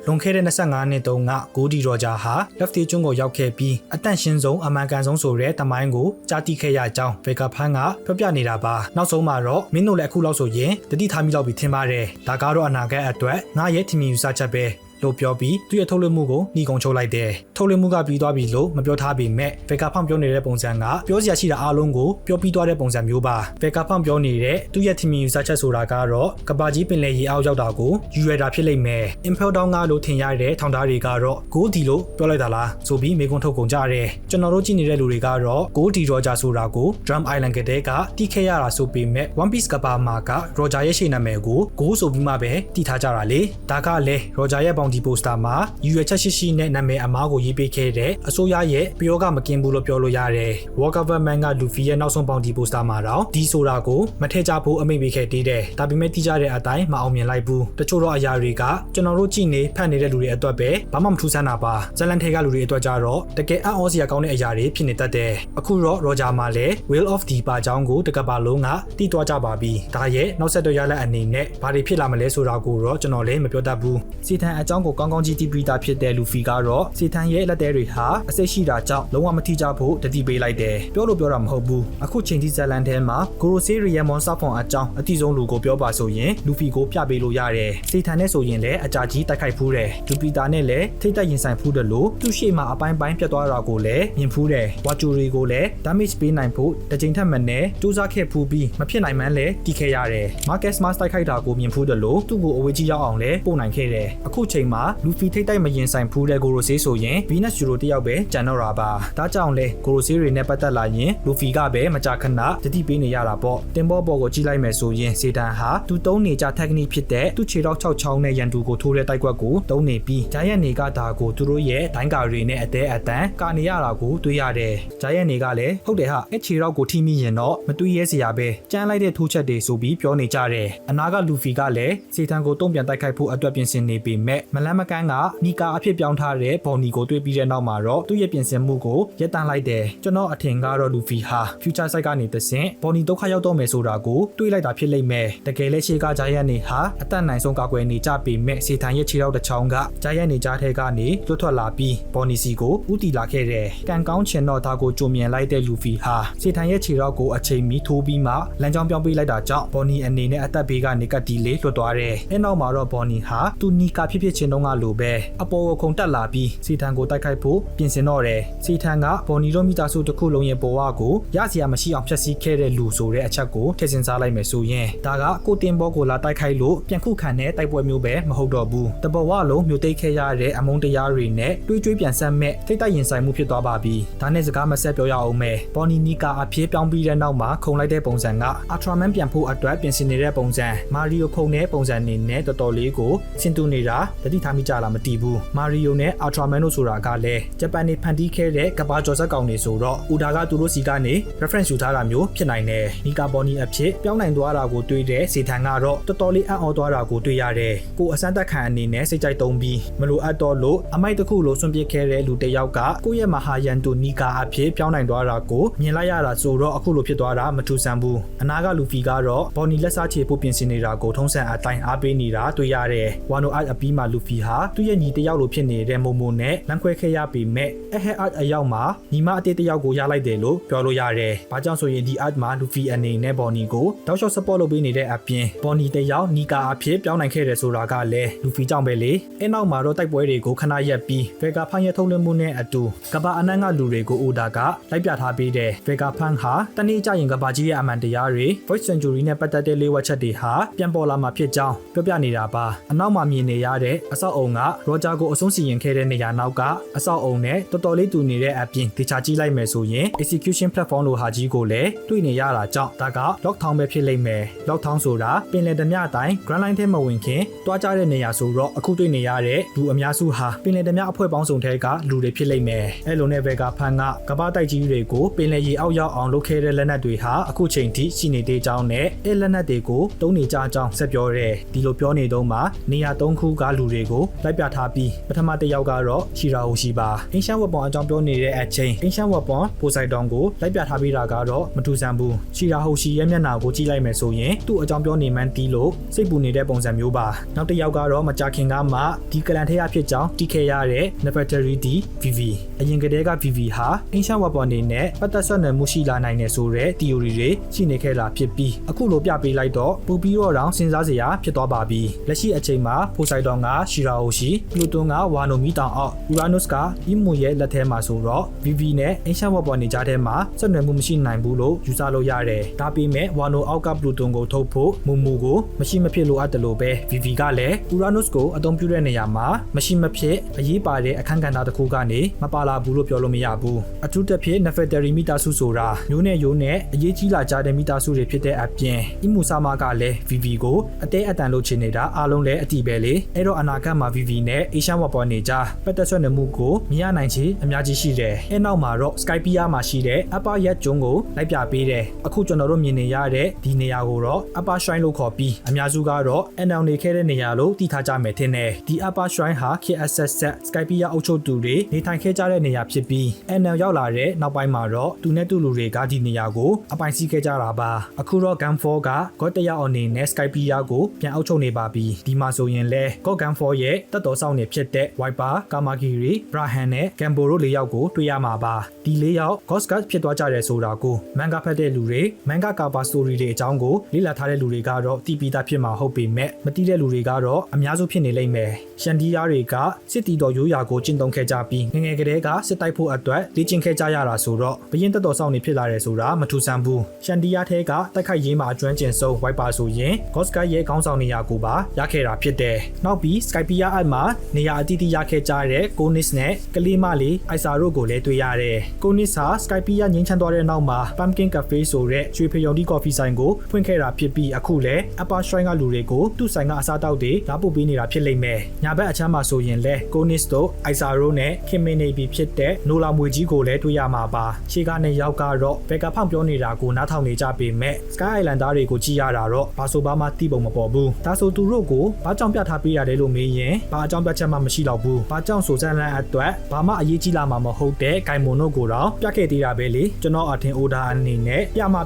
လွန်ခဲ့တဲ့25နှစ်တုန်းကဂိုဒီရောဂျာဟာ Lefty ကျွန်းကိုရောက်ခဲ့ပြီးအတန့်ရှင်းဆုံးအမှန်ကန်ဆုံးဆိုတဲ့တမိုင်းကိုကြားသိခဲ့ရကြောင်း Vega Park ကပြောပြနေတာပါနောက်ဆုံးမှာတော့မင်းတို့လည်းအခုလောက်ဆိုရင်တတိထားမိလောက်ပြီးထင်ပါတယ်ဒါကတော့အနာဂတ်အတွက်ငါရဲ့ထင်မြင်ယူဆချက်ပဲလို့ပြောပြီးသူ့ရဲ့ထုတ်လွှင့်မှုကိုနှီးကုံချုပ်လိုက်တယ်ထုတ်လွှင့်မှုကပြီးသွားပြီလို့မပြောထားပေမဲ့ Vega Park ပြောနေတဲ့ပုံစံကပြောစရာရှိတာအားလုံးကိုပြောပြီးသွားတဲ့ပုံစံမျိုးပါ Vega Park ပြောနေတဲ့သူ့ရဲ့ထင်မြင်ယူဆချက်ဆိုတာကတော့ကဘာကြီးပင်လယ်ရေအောက်ရောက်တာကိုယူရတာဖြစ်လိမ့်မယ် Impel Down ကလို့ထင်ရတဲ့ထောင်သားတွေကတော့ Goldie လို့ပြောလိုက်တာလားဆိုပြီးမေးခွန်းထုတ်ကုန်ကြတယ်ကျွန်တော်တို့ကြည့်နေတဲ့လူတွေကတော့ Goldie Roger ဆိုတာကို Drum Island ကတည်းကတီးခဲ့ရတာဆိုပေမဲ့ One Piece ကဘာမှာက Roger ရဲ့ရှေ့နာမည်ကို Go ဆိုပြီးမှပဲတီးထားကြတာလေဒါကလည်း Roger ရဲ့ဒီပိုစတာမှာယူရချက်ရှိနဲ့နာမည်အမားကိုရေးပေးခဲ့တဲ့အစိုးရရဲ့ပြောကမကင်းဘူးလို့ပြောလို့ရတယ်။ War Government ကလူဖီရဲ့နောက်ဆုံးပေါင်ဒီပိုစတာမှာတော့ဒီဆိုတာကိုမထည့်ကြဖို့အမိန့်ပေးခဲ့သေးတယ်။ဒါပေမဲ့တိကျတဲ့အတိုင်းမအောင်မြင်လိုက်ဘူး။တချို့တော့အရာတွေကကျွန်တော်တို့ကြည့်နေဖတ်နေတဲ့လူတွေအတွက်ပဲဘာမှမထူးဆန်းတာပါ။ဇလန်ထဲကလူတွေအတွက်ကြတော့တကယ်အံ့ဩစရာကောင်းတဲ့အရာတွေဖြစ်နေတတ်တယ်။အခုတော့ Roger မှာလည်း Will of the ပါကြောင်းကိုတကပါလုံးကတီးသွားကြပါပြီ။ဒါရဲ့နောက်ဆက်တွဲရလက်အနေနဲ့ဘာတွေဖြစ်လာမလဲဆိုတာကိုတော့ကျွန်တော်လည်းမပြောတတ်ဘူး။စီထန်အကြောင်းကိုကောင်းကောင်းကြည့်ပြီးသားဖြစ်တဲ့လူဖီကတော့စီထန်ရဲ့လက်သေးတွေဟာအစိတ်ရှိတာကြောင့်လုံးဝမထိကြဖို့တတိပေးလိုက်တယ်ပြောလို့ပြောတာမဟုတ်ဘူးအခုချိန်ထိဇလန်ထဲမှာဂိုရိုဆေရီယမွန်စာဖွန်အကြောင်းအတိဆုံးလူကိုပြောပါဆိုရင်လူဖီကိုပြပေးလို့ရတယ်စီထန်နဲ့ဆိုရင်လည်းအကြာကြီးတိုက်ခိုက်ဖူးတယ်ဂျူပီတာနဲ့လည်းထိတ်တက်ရင်ဆိုင်ဖူးတယ်လို့သူ့ရှေ့မှာအပိုင်းပိုင်းပြတ်သွားတာကိုလည်းမြင်ဖူးတယ်ဝါချူရီကိုလည်း damage ပေးနိုင်ဖို့တစ်ချိန်ထက်မနည်းစူးစမ်းခဲ့ဖူးပြီးမဖြစ်နိုင်မှန်းလည်းတီးခဲ့ရတယ်မာကက်စ်မတ်တိုက်ခိုက်တာကိုမြင်ဖူးတယ်လို့သူ့ကိုအဝေးကြီးရောက်အောင်လည်းပို့နိုင်ခဲ့တယ်အခုချိန် မှာလူဖီထိတ်တိုက်မရင်ဆိုင်ဖူးတဲ့ကိုရိုဆေးဆိုရင်ဗီနက်ယူရိုတယောက်ပဲကျန်တော့တာပါဒါကြောင့်လဲကိုရိုဆေးတွေနဲ့ပတ်သက်လာရင်လူဖီကပဲမကြခဏတတိပေးနေရတာပေါ့တင်ဘောပေါ်ကိုကြည့်လိုက်မယ်ဆိုရင်စေတန်ဟာသူတုံးနေကြ technique ဖြစ်တဲ့သူ့ခြေထောက်6ချောင်းနဲ့ရန်သူကိုထိုးတဲ့တိုက်ကွက်ကိုတုံးနေပြီးဂျာယန်နေကဒါကိုသူတို့ရဲ့ဒိုင်းကာတွေနဲ့အသေးအတန်ကာနေရတာကိုတွေ့ရတယ်ဂျာယန်နေကလည်းဟုတ်တယ်ဟာအဲ့ခြေထောက်ကိုထိမိရင်တော့မတွေးရဲစရာပဲကြမ်းလိုက်တဲ့ထိုးချက်တွေဆိုပြီးပြောနေကြတယ်အနာကလူဖီကလည်းစေတန်ကိုတုံ့ပြန်တိုက်ခိုက်ဖို့အတွက်ပြင်ဆင်နေပေမဲ့မလန်းမကန်းကနီကာအဖြစ်ပြောင်းထားတဲ့ဘော်နီကိုတွေ့ပြီးတဲ့နောက်မှာတော့သူ့ရဲ့ပြင်ဆင်မှုကိုရပ်တန့်လိုက်တယ်ကျွန်တော်အထင်ကတော့လူဖီဟာ future site ကနေတဆင့်ဘော်နီဒုက္ခရောက်တော့မယ်ဆိုတာကိုတွေးလိုက်တာဖြစ်လိမ့်မယ်တကယ်လဲရှေ့ကဂျာယန်နေဟာအသက်နိုင်ဆုံးကာကွယ်နေကြပေမဲ့စေတန်ရဲ့ခြေထောက်တစ်ချောင်းကဂျာယန်နေကြားထဲကနေလွတ်ထွက်လာပြီးဘော်နီစီကိုဥတီလာခဲ့တယ်ကန်ကောင်းချင်တော့ဒါကိုကြုံမြင်လိုက်တဲ့လူဖီဟာစေတန်ရဲ့ခြေထောက်ကိုအချိန်မီထိုးပြီးမှလမ်းကြောင်းပြောင်းပေးလိုက်တာကြောင့်ဘော်နီအနေနဲ့အသက်ဘေးကနေကတ်တီလေးလွတ်သွားတယ်အဲနောက်မှာတော့ဘော်နီဟာသူနီကာဖြစ်ချင်းတုန်းကလိုပဲအပေါ်ကိုခုန်တက်လာပြီးစေတန်ကိုတိုက်ခိုက်ဖို့ပြင်ဆင်တော့တယ်စေတန်ကဘော်နီတို့မိသားစုတစ်ခုလုံးရဲ့ဘဝကိုရစရာမရှိအောင်ဖျက်ဆီးခဲ့တဲ့လူဆိုတဲ့အချက်ကိုထည့်စဉ်းစားလိုက်မယ်ဆိုရင်ဒါကကိုတင်ဘောကိုလာတိုက်ခိုက်လို့ပြန်ခုခံတဲ့တိုက်ပွဲမျိုးပဲမဟုတ်တော့ဘူးတဘဝလုံးမျိုးသိမ်းခဲ့ရတဲ့အမုန်းတရားတွေနဲ့တွေးကြွေးပြန်ဆက်မဲ့ထိတ်တိုက်ရင်ဆိုင်မှုဖြစ်သွားပါပြီဒါနဲ့စကားမဆက်ပြောရအောင်မယ်ဘော်နီနီကာအဖြစ်ပြောင်းပြီးတဲ့နောက်မှာခုံလိုက်တဲ့ပုံစံကအာထရာမန်ပြန်ဖို့အတွက်ပြင်ဆင်နေတဲ့ပုံစံမာရီယိုခုံတဲ့ပုံစံနေနဲ့တော်တော်လေးကိုဆင်တူနေတာတတိထားမိကြလားမသိဘူးမာရီယိုနဲ့အာထရာမန်တို့ဆိုတာကလည်းဂျပန်နေဖန်တီးခဲ့တဲ့ကဘာကျော်ဆက်ကောင်တွေဆိုတော့ဥဒါကသူတို့စီကနေ reference ယူထားတာမျိုးဖြစ်နိုင်တယ်နီကာဘော်နီအဖြစ်ပြောင်းနိုင်သွားတာကိုတွေးတဲ့စေတန်ကတော့တော်တော်လေးအံ့ဩသွားတာကိုတွေ့ရတယ်ကိုအစမ်းတက်ခံအနေနဲ့စိတ်ကြိုက်သုံးပြီးမလိုအပ်တော့လို့အမိုက်တစ်ခုလိုစွန့်ပစ်ခဲ့တဲ့လူတစ်ယောက်ကကိုယ့်ရဲ့မဟာယန်တူနီကာအဖြစ်ပြောင်းနိုင်သွားတာကိုမြင်လိုက်ရတာဆိုတော့အခုလိုဖြစ်သွားတာမထူးဆန်းဘူးအနာကလူဖီကတော့ဘော်နီလက်စားချေဖို့ပြင်ဆင်နေတာကိုထုံးစံအတိုင်းအားပေးနေတာတွေ့ရတယ်ဝါနိုအိုက်အပီးမှာလူဖီဟာသူ့ရဲ့ညီတစ်ယောက်လိုဖြစ်နေတဲ့မိုမိုနဲ့လမ်းခွဲခဲ့ရပေမဲ့အဟဲအတ်အရောက်မှာညီမအတေးတစ်ယောက်ကိုရလိုက်တယ်လို့ပြောလို့ရတယ်ဘာကြောင့်ဆိုရင်ဒီအတ်မှာလူဖီအနေနဲ့ဘော်နီကိုတောက်လျှောက် support လုပ်ပေးနေတဲ့အပြင်ဘော်နီတစ်ယောက်နီကာအဖြစ်ပြောင်းနိုင်ခဲ့တယ်ဆိုတာကလည်းလူဖီကြောင့်ပဲလေအဲနောက်မှာတော့တိုက်ပွဲတွေကိုခဏရက်ပြီးဗေဂါဖန်ရဲ့ထုတ်လွှင့်မှုနဲ့အတူကဘာအနန်းကလူတွေကိုအိုဒါကလိုက်ပြထားပေးတယ်ဗေဂါဖန်ဟာတနေ့ကျရင်ကဘာကြီးရဲ့အမှန်တရားတွေ voice century နဲ့ပတ်သက်တဲ့လေးဝက်ချက်တွေဟာပြန်ပေါ်လာမှာဖြစ်ကြောင်းပြောပြနေတာပါအနောက်မှာမြင်နေရတဲ့အဆောက်အုံကရောဂျာကိုအဆုံးစီရင်ခဲ့တဲ့နေရာနောက်ကအဆောက်အုံနဲ့တော်တော်လေးတူနေတဲ့အပြင်ဒေချာကြည့်လိုက်မယ်ဆိုရင် execution platform လိုဟာကြီးကိုလည်းတွေ့နေရတာကြောင့်ဒါက lockdown ပဲဖြစ်လိမ့်မယ် lockdown ဆိုတာပင်လယ်ဓမြအတိုင်း grand line ထဲမဝင်ခင်တွားကြတဲ့နေရာဆိုတော့အခုတွေ့နေရတဲ့လူအများစုဟာပင်လယ်ဓမြအဖွဲ့ပေါင်းစုံထဲကလူတွေဖြစ်လိမ့်မယ်အဲလိုနဲ့ဗေဂါဖန်ကကဘာတိုက်ကြီးတွေကိုပင်လယ်ရေအောက်ရောက်အောင်လုပ်ခဲ့တဲ့လက်နက်တွေဟာအခုချိန်ထိရှိနေသေးကြောင်းနဲ့အဲလက်နက်တွေကိုတုံးနေကြကြောင်းဆက်ပြောတယ်ဒီလိုပြောနေတော့မှနေရာ၃ခုကလူတွေကိုလိုက်ပြထားပြီးပထမတစ်ယောက်ကတော့ရှီရာဟိုရှိပါအင်ရှန်ဝက်ပွန်အကြောင်းပြောနေတဲ့အချိန်အင်ရှန်ဝက်ပွန်ပိုစိုက်တောင်ကိုလိုက်ပြထားပြီးတာကတော့မထူးဆန်းဘူးရှီရာဟိုရှိရဲ့မျက်နှာကိုကြည့်လိုက်မယ်ဆိုရင်သူ့အကြောင်းပြောနေမှန်းတီးလို့စိတ်ပူနေတဲ့ပုံစံမျိုးပါနောက်တစ်ယောက်ကတော့မကြခင်ကမှဒီကလန်ထဲရဖြစ်ကြောင်းတီးခဲ့ရတဲ့ Nefertari di Vivi အရင်ကတည်းက Vivi ဟာအင်ရှန်ဝက်ပွန်နေနဲ့ပတ်သက်ဆက်နွယ်မှုရှိလာနိုင်တယ်ဆိုတဲ့ theory တွေရှိနေခဲ့တာဖြစ်ပြီးအခုလိုပြပေးလိုက်တော့ပူပြီးတော့တောင်စဉ်းစားစရာဖြစ်သွားပါပြီလက်ရှိအချိန်မှာပိုစိုက်တောင်ကရှီရာဟိုရှိပလူတွန်ကဝါနိုမီတောင်အောက်ယူရာနုစ်ကအီမူရဲ့လက်ထဲမှာဆိုတော့ Vivi နဲ့အင်ရှန်ဝက်ပွန်နေကြတဲ့မှာဆက်နွယ်မှုမရှိနိုင်ဘူးလို့ယူဆလို့ရတယ်ဒါပေမဲ့ဝါနိုအောက်ကပလူတွန်ကိုထုတ်ဖို့မူမူကိုမရှိမဖြစ်လိုအပ်တယ်လို့ပဲ Vivi ကလည်းယူရာနုစ်ကိုအသုံးပြုတဲ့နေရာမှာမရှိမဖြစ်အရေးပါတဲ့အခန်းကဏ္ဍတစ်ခုကနေမပါလာဘူးလို့ပြောလို့မရဘူးအထူးသဖြင့် Nefertari မိသားစုဆိုတာမျိုးနဲ့ရိုးနဲ့အရေးကြီးလာကြတဲ့မိသားစုတွေဖြစ်တဲ့အပြင်အီမူဆာမာကလည်း Vivi ကိုအသေးအတန်လို့ချင်နေတာအားလုံးလည်းအတိပဲလေအဲ့တော့အနာဂတ်မှာ Vivi နဲ့အေရှန်ဝက်ပွန်နေကြပတ်သက်ဆွဲနေမှုကိုမြင်ရနိုင်ချေအများကြီးရှိတယ်အဲ့နောက်မှာတော့ Skypia မှာရှိတဲ့ Upper Yat ကျွန်းကိုလိုက်ပြပေးတယ်အခုကျွန်တော်တို့မြင်နေရတဲ့ဒီနေရာကိုတော့ Upper Shrine လို့ခေါ်ပြီးအများစုကတော့ NL နေခဲ့တဲ့နေရာလို့သိထားကြမယ်ထင်တယ်ဒီ Upper Shrine ဟာ KSS Skypia အုပ်ချုပ်သူတွေနေထိုင်ခဲ့ကြတဲ့နေရာဖြစ်ပြီး NL ရောက်လာတဲ့နောက်ပိုင်းမှာတော့သူနဲ့သူလူတွေကဒီနေရာကိုအပိုင်စီးခဲ့ကြတာပါအခုတော့ Gun4 က God တယောက်အနေနဲ့ Skypia ကိုပြန်အုပ်ချုပ်နေပါပြီဒီမှာဆိုရင်လဲ God Gun4 ရဲ့တပ်တော်ဆောင်နေဖြစ်တဲ့ Viper, Kamagiri, Brahan နဲ့ Gambo တို့၄ယောက်ကိုတွေ့ရမှာပါဒီ၄ယောက် Ghost Guard ဖြစ်သွားကြတယ်ဆိုတာကိုမန်ဂါဖတ်တဲ့လူတွေမန်ဂါကာပါ story တွေအကြောင်းကိုလေ့လာထားတဲ့လူတွေကတော့သိပြီးသားဖြစ်မှာဟုတ်ပေမဲ့မသိတဲ့လူတွေကတော့အများစုဖြစ်နေလိမ့်မယ်ရှန်ဒီယာတွေကစစ်တီတော်ရိုးရာကိုကျင့်သုံးခဲ့ကြပြီးငငယ်ကလေးကစစ်တိုက်ဖို့အတွက်လေ့ကျင့်ခဲ့ကြရတာဆိုတော့ဘရင်တပ်တော်ဆောင်နေဖြစ်လာတယ်ဆိုတာမထူးဆန်းဘူးရှန်ဒီယာထဲကတိုက်ခိုက်ရေးမှာအကျွမ်းကျင်ဆုံး Viper ဆိုရင် Ghost Guard ရဲ့ခေါင်းဆောင်နေရာကိုပါရခဲ့တာဖြစ်တယ်နောက်ပြီး Sky Skypiea အမှာနေရာအသီးသီးရခဲ့ကြတဲ့ Konis နဲ့ကလေးမလေး Isa တို့ကိုလည်းတွေ့ရတယ်။ Konis ဟာ Skypiea ငင်းချမ်းသွားတဲ့နောက်မှာ Pumpkin Cafe ဆိုတဲ့ရွှေဖရုံတီကော်ဖီဆိုင်ကိုဖွင့်ခဲ့တာဖြစ်ပြီးအခုလည်း Upper Shrine ကလူတွေကိုသူ့ဆိုင်ကအစားတောက်တွေလာပို့ပေးနေတာဖြစ်လိမ့်မယ်။ညာဘက်အချမ်းမှာဆိုရင်လည်း Konis တို့ Isa တို့နဲ့ခင်မင်နေပြီဖြစ်တဲ့နိုလာမွေကြီးကိုလည်းတွေ့ရမှာပါ။ရှေ့ကနေရောက်ကတော့ဘက်ကဖောင်ပြောနေတာကိုနားထောင်နေကြပေမဲ့ Sky Island သားတွေကိုကြည့်ရတာတော့ဘာဆိုဘာမှတိပုံမပေါ်ဘူး။ဒါဆိုသူတို့ကိုဘာကြောင့်ပြထားပေးရတယ်လို့မေးရင်ဘာအကြောင်းပြချက်မှမရှိတော့ဘူး။ဘာကြောင့်ဆိုစမ်းလန်းအတွက်ဘာမှအရေးကြီးလာမှာမဟုတ်တဲ့ဂိုင်မွန်တို့ကိုတော့ပြခဲ့သေးတာပဲလေ။ကျွန်တော်အထင်အိုဒါအနေနဲ့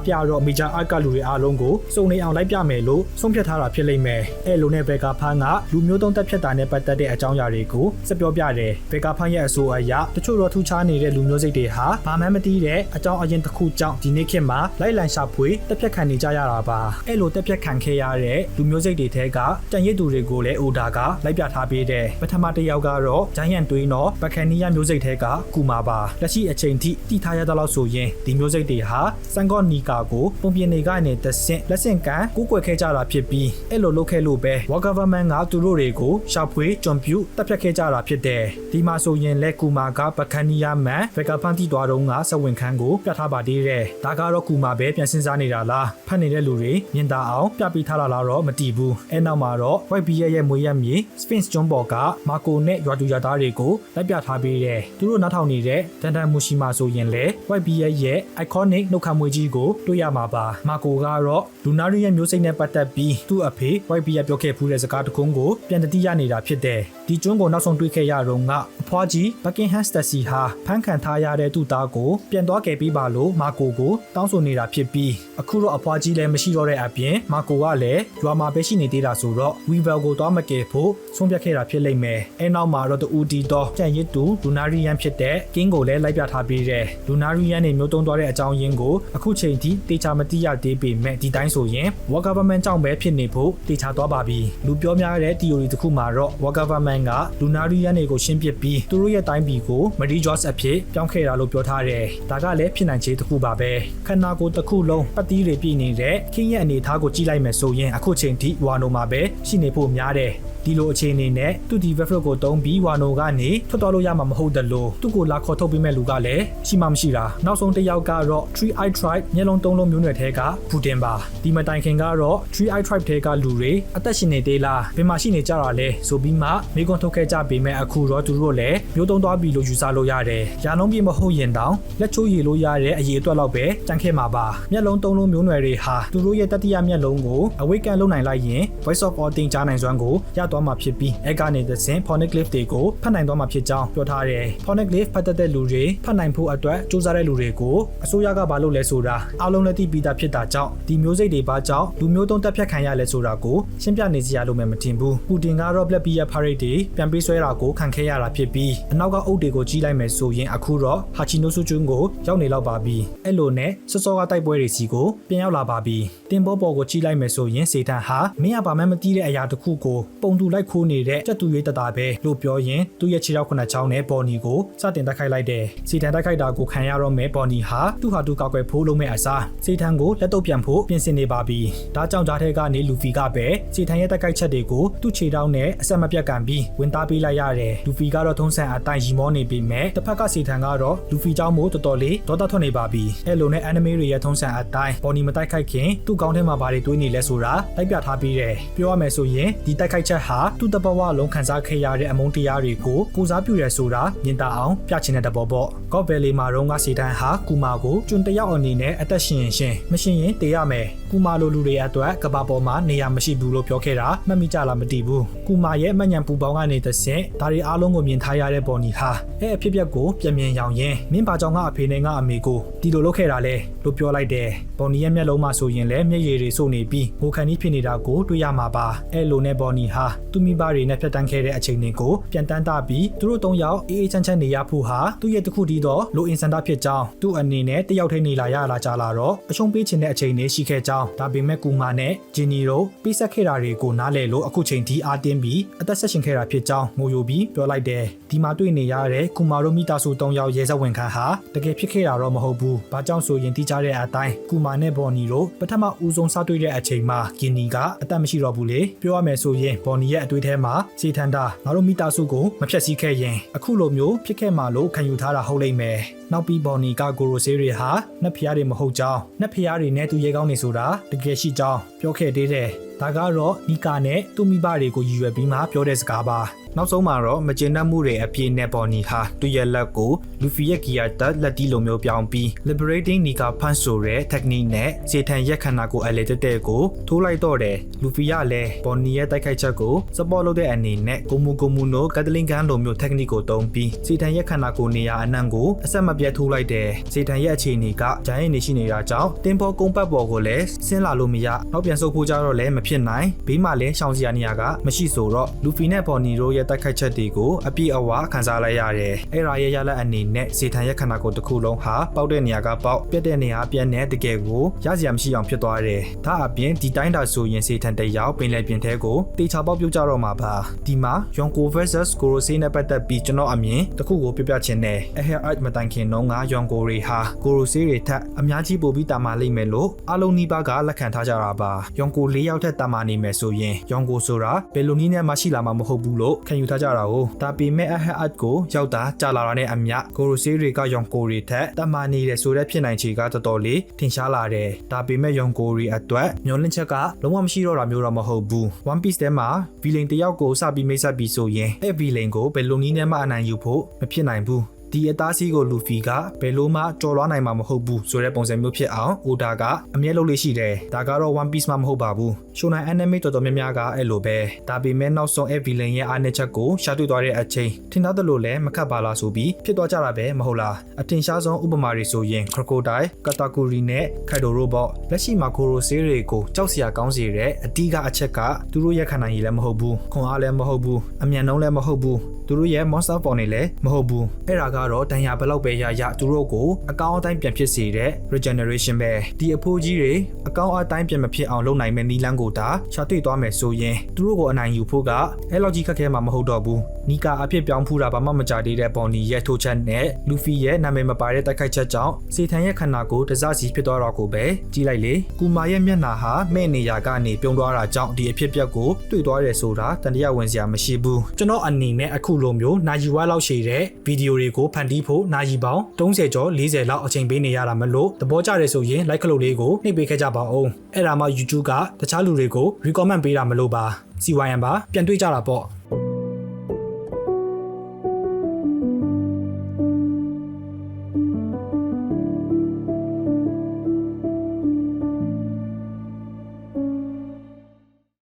ပြတော့ Major Arc ကလူတွေအားလုံးကိုစုံနေအောင်လိုက်ပြမယ်လို့ဆုံးဖြတ်ထားတာဖြစ်လိမ့်မယ်။အဲ့လိုနဲ့ဘက်ကဖန်းကလူမျိုးတုံးတက်ဖြတ်တာနဲ့ပတ်သက်တဲ့အကြောင်းအရာတွေကိုစပြောပြတယ်။ဘက်ကဖန်းရဲ့အဆိုအရတချို့တော့ထူးခြားနေတဲ့လူမျိုးစိတ်တွေဟာဘာမှမသိတဲ့အကြောင်းအရင်တစ်ခုကြောင့်ဒီနေ့ခေတ်မှာလိုက်လံရှာဖွေတက်ဖြတ်ခံနေကြရတာပါ။အဲ့လိုတက်ဖြတ်ခံခဲ့ရတဲ့လူမျိုးစိတ်တွေထဲကတန်ရစ်သူတွေကိုလည်းအိုဒါကလိုက်ပြထားပေးတယ်။ပထမတစ်ယောက်ကတော့ဂျိုင်းယန်တွေးနော်ဘကန်နီးယားမျိုးစိတ်ထဲကကူမာပါ။လက်ရှိအချိန်ထိတည်ထားရတဲ့လောက်ဆိုရင်ဒီမျိုးစိတ်တွေဟာစန်ကော့နီကာကိုပုံပြင်တွေကနေတဆင့်လက်ဆင့်ကန်ကူးကွယ်ခဲ့ကြတာဖြစ်ပြီးအဲ့လိုလုပ်ခဲ့လို့ပဲ War Government ကသူတို့တွေကိုရှာဖွေကြွန်ပြူတပ်ဖြတ်ခဲ့ကြတာဖြစ်တယ်။ဒီမှာဆိုရင်လက်ကူမာကဘကန်နီးယားမန်ဘက်ကဖန်တီသွားတော့ကစဝင်ခန်းကိုပြထားပါသေးတယ်။ဒါကတော့ကူမာပဲပြန်စဉ်းစားနေတာလားဖတ်နေတဲ့လူတွေမြင်သာအောင်ပြပေးထားလာတော့မတည်ဘူး။အဲ့နောက်မှာတော့ White Bear ရဲ့မွေးရမြေ Sphinx ကျွန်းပေါ်ကမာကိုနဲ့ရွာသူရွာသားတွေကိုလိုက်ပြထားပေးတယ်။သူတို့နားထောင်နေတဲ့ဒန်ဒန်မူရှိမာဆိုရင်လည်း White Bear ရဲ့ iconic နှုတ်ခမ်းမွေးကြီးကိုတွေ့ရမှာပါ။မာကိုကတော့လူနာရီရဲ့မျိုးစိတ်နဲ့ပတ်သက်ပြီးသူ့အဖေ White Bear ပြောခဲ့ဖူးတဲ့စကားတခုကိုပြန်တတိရနေတာဖြစ်တယ်။ဒီကျွန်းကိုနောက်ဆုံးတွေ့ခဲ့ရတော့ကအဖွားကြီး Buckingham Stacy ဟာဖမ်းခံထားရတဲ့သူ့သားကိုပြန်သွားခဲ့ပေးပါလို့မာကိုကိုတောင်းဆိုနေတာဖြစ်ပြီးအခုတော့အဖွားကြီးလည်းမရှိတော့တဲ့အပြင်မာကိုကလည်းရွာမှာပဲရှိနေသေးတာဆိုတော့ Weevil ကိုသွားမကယ်ဖို့ဆုံးဖြတ်ခဲ့တာဖြစ်လိမ့်မယ်။အဲနောက်မှာတော့တူတီတော့ကြံရစ်သူလူနာရီယန်ဖြစ်တဲ့ King ကိုလည်းလိုက်ပြထားပေးတယ်။လူနာရီယန်နဲ့မျိုးတုံးသွားတဲ့အကြောင်းရင်းကိုအခုချိန်ထိတေချာမသိရသေးပေမဲ့ဒီတိုင်းဆိုရင် War Government ကြောင့်ပဲဖြစ်နေဖို့တေချာသွားပါပြီ။လူပြောများတဲ့ theory တစ်ခုမှာတော့ War Government ကလူနာရီယန်တွေကိုရှင်းပစ်ပြီးသူတို့ရဲ့တိုင်းပြည်ကို Mary George အဖြစ်ပြောင်းခဲ့တာလို့ပြောထားတယ်။ဒါကလည်းဖြစ်နိုင်ခြေတစ်ခုပါပဲ။ခန္ဓာကိုယ်တစ်ခုလုံးပတ်သီးတွေပြည့်နေတဲ့ King ရဲ့အနေအထားကိုကြည့်လိုက်မယ်ဆိုရင်အခုချိန်ထိဝါနိုမှာပဲရှိနေဖို့များတယ်။ဒီလိုအခြေအနေနဲ့သူဒီ Vefro ကိုတုံးပြီးဝါနိုကနေထွက်သွားလို့ရမှာမဟုတ်တယ်လို့သူ့ကိုလာခေါ်ထုတ်ပေးမဲ့လူကလည်းရှိမှမရှိတာနောက်ဆုံးတစ်ယောက်ကတော့ Three Eye Tribe မျက်လုံးသုံးလုံးမျိုးနွယ်ထဲကဘူတင်ပါဒီမတိုင်ခင်ကတော့ Three Eye Tribe ထဲကလူတွေအသက်ရှင်နေသေးလားဘယ်မှာရှိနေကြတာလဲဆိုပြီးမှမိကွန်းထုတ်ခဲ့ကြပေမဲ့အခုတော့သူတို့လည်းမျိုးသုံးသွားပြီလို့ယူဆလို့ရတယ်ရာနှုန်းပြမဟုတ်ရင်တောင်လက်ချိုးရည်လို့ရတဲ့အရေးအတွက်လောက်ပဲကြံခဲ့မှာပါမျက်လုံးသုံးလုံးမျိုးနွယ်တွေဟာသူတို့ရဲ့တတိယမျက်လုံးကိုအဝိတ်ကန်လုံနိုင်လိုက်ရင် Voice of All တင်ကြားနိုင်စွမ်းကိုရသွားမှာဖြစ်ပြီးအဲကနေသစဉ် Poneglyph တွေကိုဖတ်နိုင်သွားမှာဖြစ်ကြောင်းပြောထားတယ် Poneglyph ဖတ်တတ်တဲ့လူတွေဖတ်နိုင်ဖို့အတွက်စူးစမ်းတဲ့လူတွေကိုအစိုးရကဘာလို့လဲဆိုတာအားလုံးလည်းသိပြီးသားဖြစ်တာကြောင့်ဒီမျိုးစိတ်တွေဘာကြောင့်လူမျိုးတုံးတက်ဖြတ်ခံရလဲဆိုတာကိုရှင်းပြနေစရာလို့မထင်ဘူးပူတင်ကတော့ Black Bear Parade တွေပြန်ပေးဆွဲတာကိုခံခဲ့ရတာဖြစ်ပြီးအနောက်ကအုပ်တွေကိုကြီးလိုက်မယ်ဆိုရင်အခုတော့ Hachinosu ကျွန်းကိုရောက်နေလောက်ပါပြီအဲ့လိုနဲ့စောစောကတိုက်ပွဲတွေစီကိုပြန်ရောက်လာပါပြီတင်ဘောပေါ်ကိုကြီးလိုက်မယ်ဆိုရင်စေတန်ဟာမင်းကဘာမှမသိတဲ့အရာတစ်ခုကိုပုံတူလိုက်ခိုးနေတဲ့ကြက်တူရွေးတတာပဲလို့ပြောရင်သူ့ရဲ့ခြေထောက်ခုနှစ်ချောင်းနဲ့ပေါ်နီကိုစတင်တိုက်ခိုက်လိုက်တယ်စေတန်တိုက်ခိုက်တာကိုခံရတော့မယ်ပေါ်နီဟာသူ့ဟာသူကောက်ွယ်ဖိုးလုံးမဲ့အစားစေတန်ကိုလက်တော့ပြန်ဖို့ပြင်ဆင်နေပါပြီဒါကြောင့်ဂျားထဲကနေလူဖီကပဲစေတန်ရဲ့တိုက်ခိုက်ချက်တွေကိုသူ့ခြေထောက်နဲ့အဆက်မပြတ်ကန်ပြီးဝင်သားပေးလိုက်ရတယ်လူဖီကတော့ထုံးစံအတိုင်းရီမောနေပြီမဲ့တစ်ဖက်ကစေတန်ကတော့လူဖီကြောင့်မို့တော်တော်လေးဒေါသထွက်နေပါပြီအဲ့လိုနဲ့ anime တွေရဲ့ထုံးစံအတိုင်းပေါ်နီမတိုက်ခိုက်ခင်သူ့ကောင်းထဲမှာဘာတွေတွေးနေလဲဆိုတာလိုက်ပြထားပြီးတယ်ပြောရမယ်ဆိုရင်ဒီတိုက်ခိုက်ချက်ဟာသူ့တဘဝလုံးခံစားခဲ့ရတဲ့အမုန်းတရားတွေကိုကိုစားပြုရဆိုတာမြင်သာအောင်ပြချင်တဲ့တဘောပေါ့ God Valley မှာတော့ကစေတန်ဟာကူမာကိုကျွန်းတယောက်အနေနဲ့အသက်ရှင်ရှင်မရှင်ရင်တေးရမယ်ကူမာလိုလူတွေအတွက်ကဘာပေါ်မှာနေရာမရှိဘူးလို့ပြောခဲ့တာမှတ်မိကြလားမသိဘူးကူမာရဲ့မှတ်ဉာဏ်ပူပေါင်းကနေသဖြင့်ဒါတွေအားလုံးကိုမြင်ထားရတဲ့ပေါ်နီဟာအဖြစ်အပျက်ကိုပြန်မြင်ရောင်ရင်မင်းဘာကြောင့်ကအဖေနဲ့ကအမေကိုဒီလိုလုပ်ခဲ့တာလဲလို့ပြောလိုက်တယ်ပေါ်နီရဲ့မျက်လုံးမှာဆိုရင်လည်းမျက်ရည်တွေစုပ်နေပြီးဟိုခန်ကြီးဖြစ်နေတာကိုတွေ့ရမှာပါအဲ့လိုနဲ့ပေါ်နီဟာသူမိဘတွေနဲ့ဖြတ်တန်းခဲ့တဲ့အချိန်တွေကိုပြန်တန်းတာပြီးသူတို့၃ယောက်အေးအေးချမ်းချမ်းနေရဖို့ဟာသူ့ရဲ့တစ်ခုတည်းသောလိုအင်စန်တာဖြစ်ကြောင်းသူ့အနေနဲ့တယောက်တည်းနေလာရလာကြလာတော့အရှုံးပေးခြင်းတဲ့အချိန်တွေရှိခဲ့ကြောင်းဒါပေမဲ့ကူမာနဲ့ဂျင်နီတို့ပေးဆက်ခဲ့တာတွေကိုနားလည်လို့အခုချိန်ထိအားတင်းပြီးအသက်ဆက်ရှင်ခဲ့တာဖြစ်ကြောင်းငိုယိုပြီးပြောလိုက်တယ်ဒီမှာတွေ့နေရတဲ့ကူမာတို့မိသားစု၃ယောက်ရဲဇဝင်ခံဟာတကယ်ဖြစ်ခဲ့တာတော့မဟုတ်ဘူးဘာကြောင့်ဆိုရင်တိကျတဲ့အတိုင်းကူမာနဲ့ဘော်နီတို့ပထမဦးဆုံးစတွေ့တဲ့အချိန်မှာဂင်နီကအသက်မရှိတော့ဘူးလေပြောရမယ်ဆိုရင်ဘော်နီ ရဲ့အတွေ့အထဲမှာစေထန်တာငါတို့မိသားစုကိုမဖြတ်စည်းခဲ့ရင်အခုလိုမျိုးဖြစ်ခဲ့မှလို့ခံယူထားတာဟုတ်လိမ့်မယ်နောက်ပြီးဘော်နီကကိုရိုဆေးတွေဟာနှက်ဖျားတွေမဟုတ်ကြောင်းနှက်ဖျားတွေနဲ့သူရဲကောင်းနေဆိုတာတကယ်ရှိကြောင်းပြောခဲ့သေးတယ်ဒါကတော့နီကာနဲ့သူ့မိဘတွေကိုရည်ရွယ်ပြီးမှပြောတဲ့စကားပါနောက်ဆုံးမှာတော့မကျေနပ်မှုတွေအပြည့်နဲ့ဘော်နီဟာသူ့ရဲ့လက်ကိုလူဖီရဲ့ဂီယာတက်လက်တီလိုမျိုးပြောင်းပြီး liberating nika punch ဆိုတဲ့ technique နဲ့စေထန်ရက်ခန္ဓာကိုယ်အလေတက်တဲ့ကိုထိုးလိုက်တော့တယ်လူဖီကလည်းဘော်နီရဲ့တိုက်ခိုက်ချက်ကို support လုပ်တဲ့အနေနဲ့ကိုမူနိုကတ်တလင်ကန်လိုမျိုး technique ကိုသုံးပြီးစေထန်ရက်ခန္ဓာကိုယ်နေရာအနှံ့ကိုအဆက်မပြတ်ထိုးလိုက်တယ်စေထန်ရဲ့အခြေအနေကဂျိုင်းနေရှိနေတာကြောင့်တင်ပေါ်ကုန်းပတ်ပေါ်ကိုလည်းဆင်းလာလို့မရနောက်ပြန်ဆုတ်ဖို့ကြတော့လည်းမဖြစ်နိုင်ဘေးမှာလည်းရှောင်စရာနေရာကမရှိဆိုတော့လူဖီနဲ့ဘော်နီတို့ရဲ့တိုက်ခိုက်ချက်တွေကိုအပြည့်အဝခံစားလိုက်ရတယ်အဲ့ဒါရဲ့ရလအနေနဲ့စေထန်ရဲ့ခန္ဓာကိုယ်တစ်ခုလုံးဟာပေါက်တဲ့နေရာကပေါက်ပြက်တဲ့နေရာပြက်နဲ့တကယ်ကိုရစရာမရှိအောင်ဖြစ်သွားတယ်ဒါအပြင်ဒီတိုင်းတာဆိုရင်စေထန်တယောက်ပင်လယ်ပြင်ထဲကိုတေချာပေါက်ပြုတ်ကြတော့မှာပါဒီမှာ Yonko vs Gorosei နဲ့ပတ်သက်ပြီးကျွန်တော်အမြင်တစ်ခုကိုပြပြချင်တယ်အဟဲအိုက်မတိုင်ခင်တော့က Yonko တွေဟာ Gorosei တွေထက်အများကြီးပိုပြီးတာမာလိမ့်မယ်လို့အလုံးနီးပါးကလက်ခံထားကြတာပါ Yonko ၄ယောက်ထက်တာမာနေမယ်ဆိုရင် Yonko ဆိုတာဘယ်လိုနည်းနဲ့မှရှိလာမှာမဟုတ်ဘူးလို့ခံယူထားကြတာကိုဒါပေမဲ့အဟဲအိုက်ကိုရောက်တာကြာလာတာနဲ့အမျှ Gorosei တွေက Yonko တွေထက်တာမာနေတဲ့ဆိုတဲ့ဖြစ်နိုင်ခြေကတော်တော်လေးထင်ရှားလာတယ်ဒါပေမဲ့ Yonko တွေအတွက်မျောလင့်ချက်ကလုံးဝမရှိတော့တာမျိုးတော့မဟုတ်ဘူး One Piece ထဲမှာ villain တယောက်ကိုစပြီးမိတ်ဆက်ပြီးဆိုရင်အဲ့ villain ကိုဘယ်လိုနည်းနဲ့မှအနိုင်ယူဖို့မဖြစ်နိုင်ဘူးဒီအသားစီးကိုလူဖီကဘယ်လိုမှကြော်လွှားနိုင်မှာမဟုတ်ဘူးဆိုတဲ့ပုံစံမျိုးဖြစ်အောင်အိုဒါကအမြဲလုပ်လို့ရှိတယ်ဒါကတော့ One Piece မှမဟုတ်ပါဘူးရှိုနိုင် anime တော်တော်များများကအဲ့လိုပဲဒါပေမဲ့နောက်ဆုံး villain ရဲ့အားနည်းချက်ကိုရှာတွေ့သွားတဲ့အချိန်ထင်သားတယ်လို့လည်းမခတ်ပါလားဆိုပြီးဖြစ်သွားကြတာပဲမဟုတ်လားအထင်ရှားဆုံးဥပမာတွေဆိုရင် Crocodile, Katakuri နဲ့ Kaido တို့ပေါ့လက်ရှိမှာ Gorosei တွေကိုကြောက်စရာကောင်းစေတဲ့အတီးကအချက်ကသူတို့ရဲ့ခန္ဓာရည်လည်းမဟုတ်ဘူးခွန်အားလည်းမဟုတ်ဘူးအမြန်နှုံးလည်းမဟုတ်ဘူးသူတို့ရဲ့ monster form တွေလည်းမဟုတ်ဘူးအဲ့ဒါကတော့တန်ရာဘလောက်ပဲရသူတို့ကိုအကောင်းအတိုင်းပြန်ဖြစ်စေတဲ့ regeneration ပဲဒီအဖိုးကြီးတွေအကောင်းအတိုင်းပြန်မဖြစ်အောင်လုပ်နိုင်မဲ့နီလန်းကိုဒါရှာတွေ့သွားမယ်ဆိုရင်သူတို့ကိုအနိုင်ယူဖို့ကအဲ့လောက်ကြီးခက်ခဲမှာမဟုတ်တော့ဘူးနီကာအဖြစ်ပြောင်းဖူးတာဘာမှမကြသေးတဲ့ဘော်နီရဲ့ထိုးချက်နဲ့လူဖီရဲ့နာမည်မပါတဲ့တိုက်ခိုက်ချက်ကြောင့်စေထန်ရဲ့ခန္ဓာကိုတစားစီဖြစ်သွားတော့ကိုပဲကြည့်လိုက်လေကူမာရဲ့မျက်နှာဟာမဲ့နေရာကနေပြုံးသွားတာကြောင့်ဒီအဖြစ်အပျက်ကိုတွေ့သွားတယ်ဆိုတာတန်တရားဝင်စရာမရှိဘူးကျွန်တော်အနေနဲ့အခုလိုမျိုးနာရီဝါလောက်ရှည်တဲ့ဗီဒီယိုတွေကိုဖန်တီးဖို့နာရီပေါင်း30ကျော်40လောက်အချိန်ပေးနေရတာမလို့သဘောကျတယ်ဆိုရင် like ခလုတ်လေးကိုနှိပ်ပေးခဲ့ကြပါဦးအဲ့ဒါမှ YouTube ကတခြားလူတွေကို recommend ပေးတာမလို့ပါ CYM ပါပြန်တွေ့ကြတာပေါ့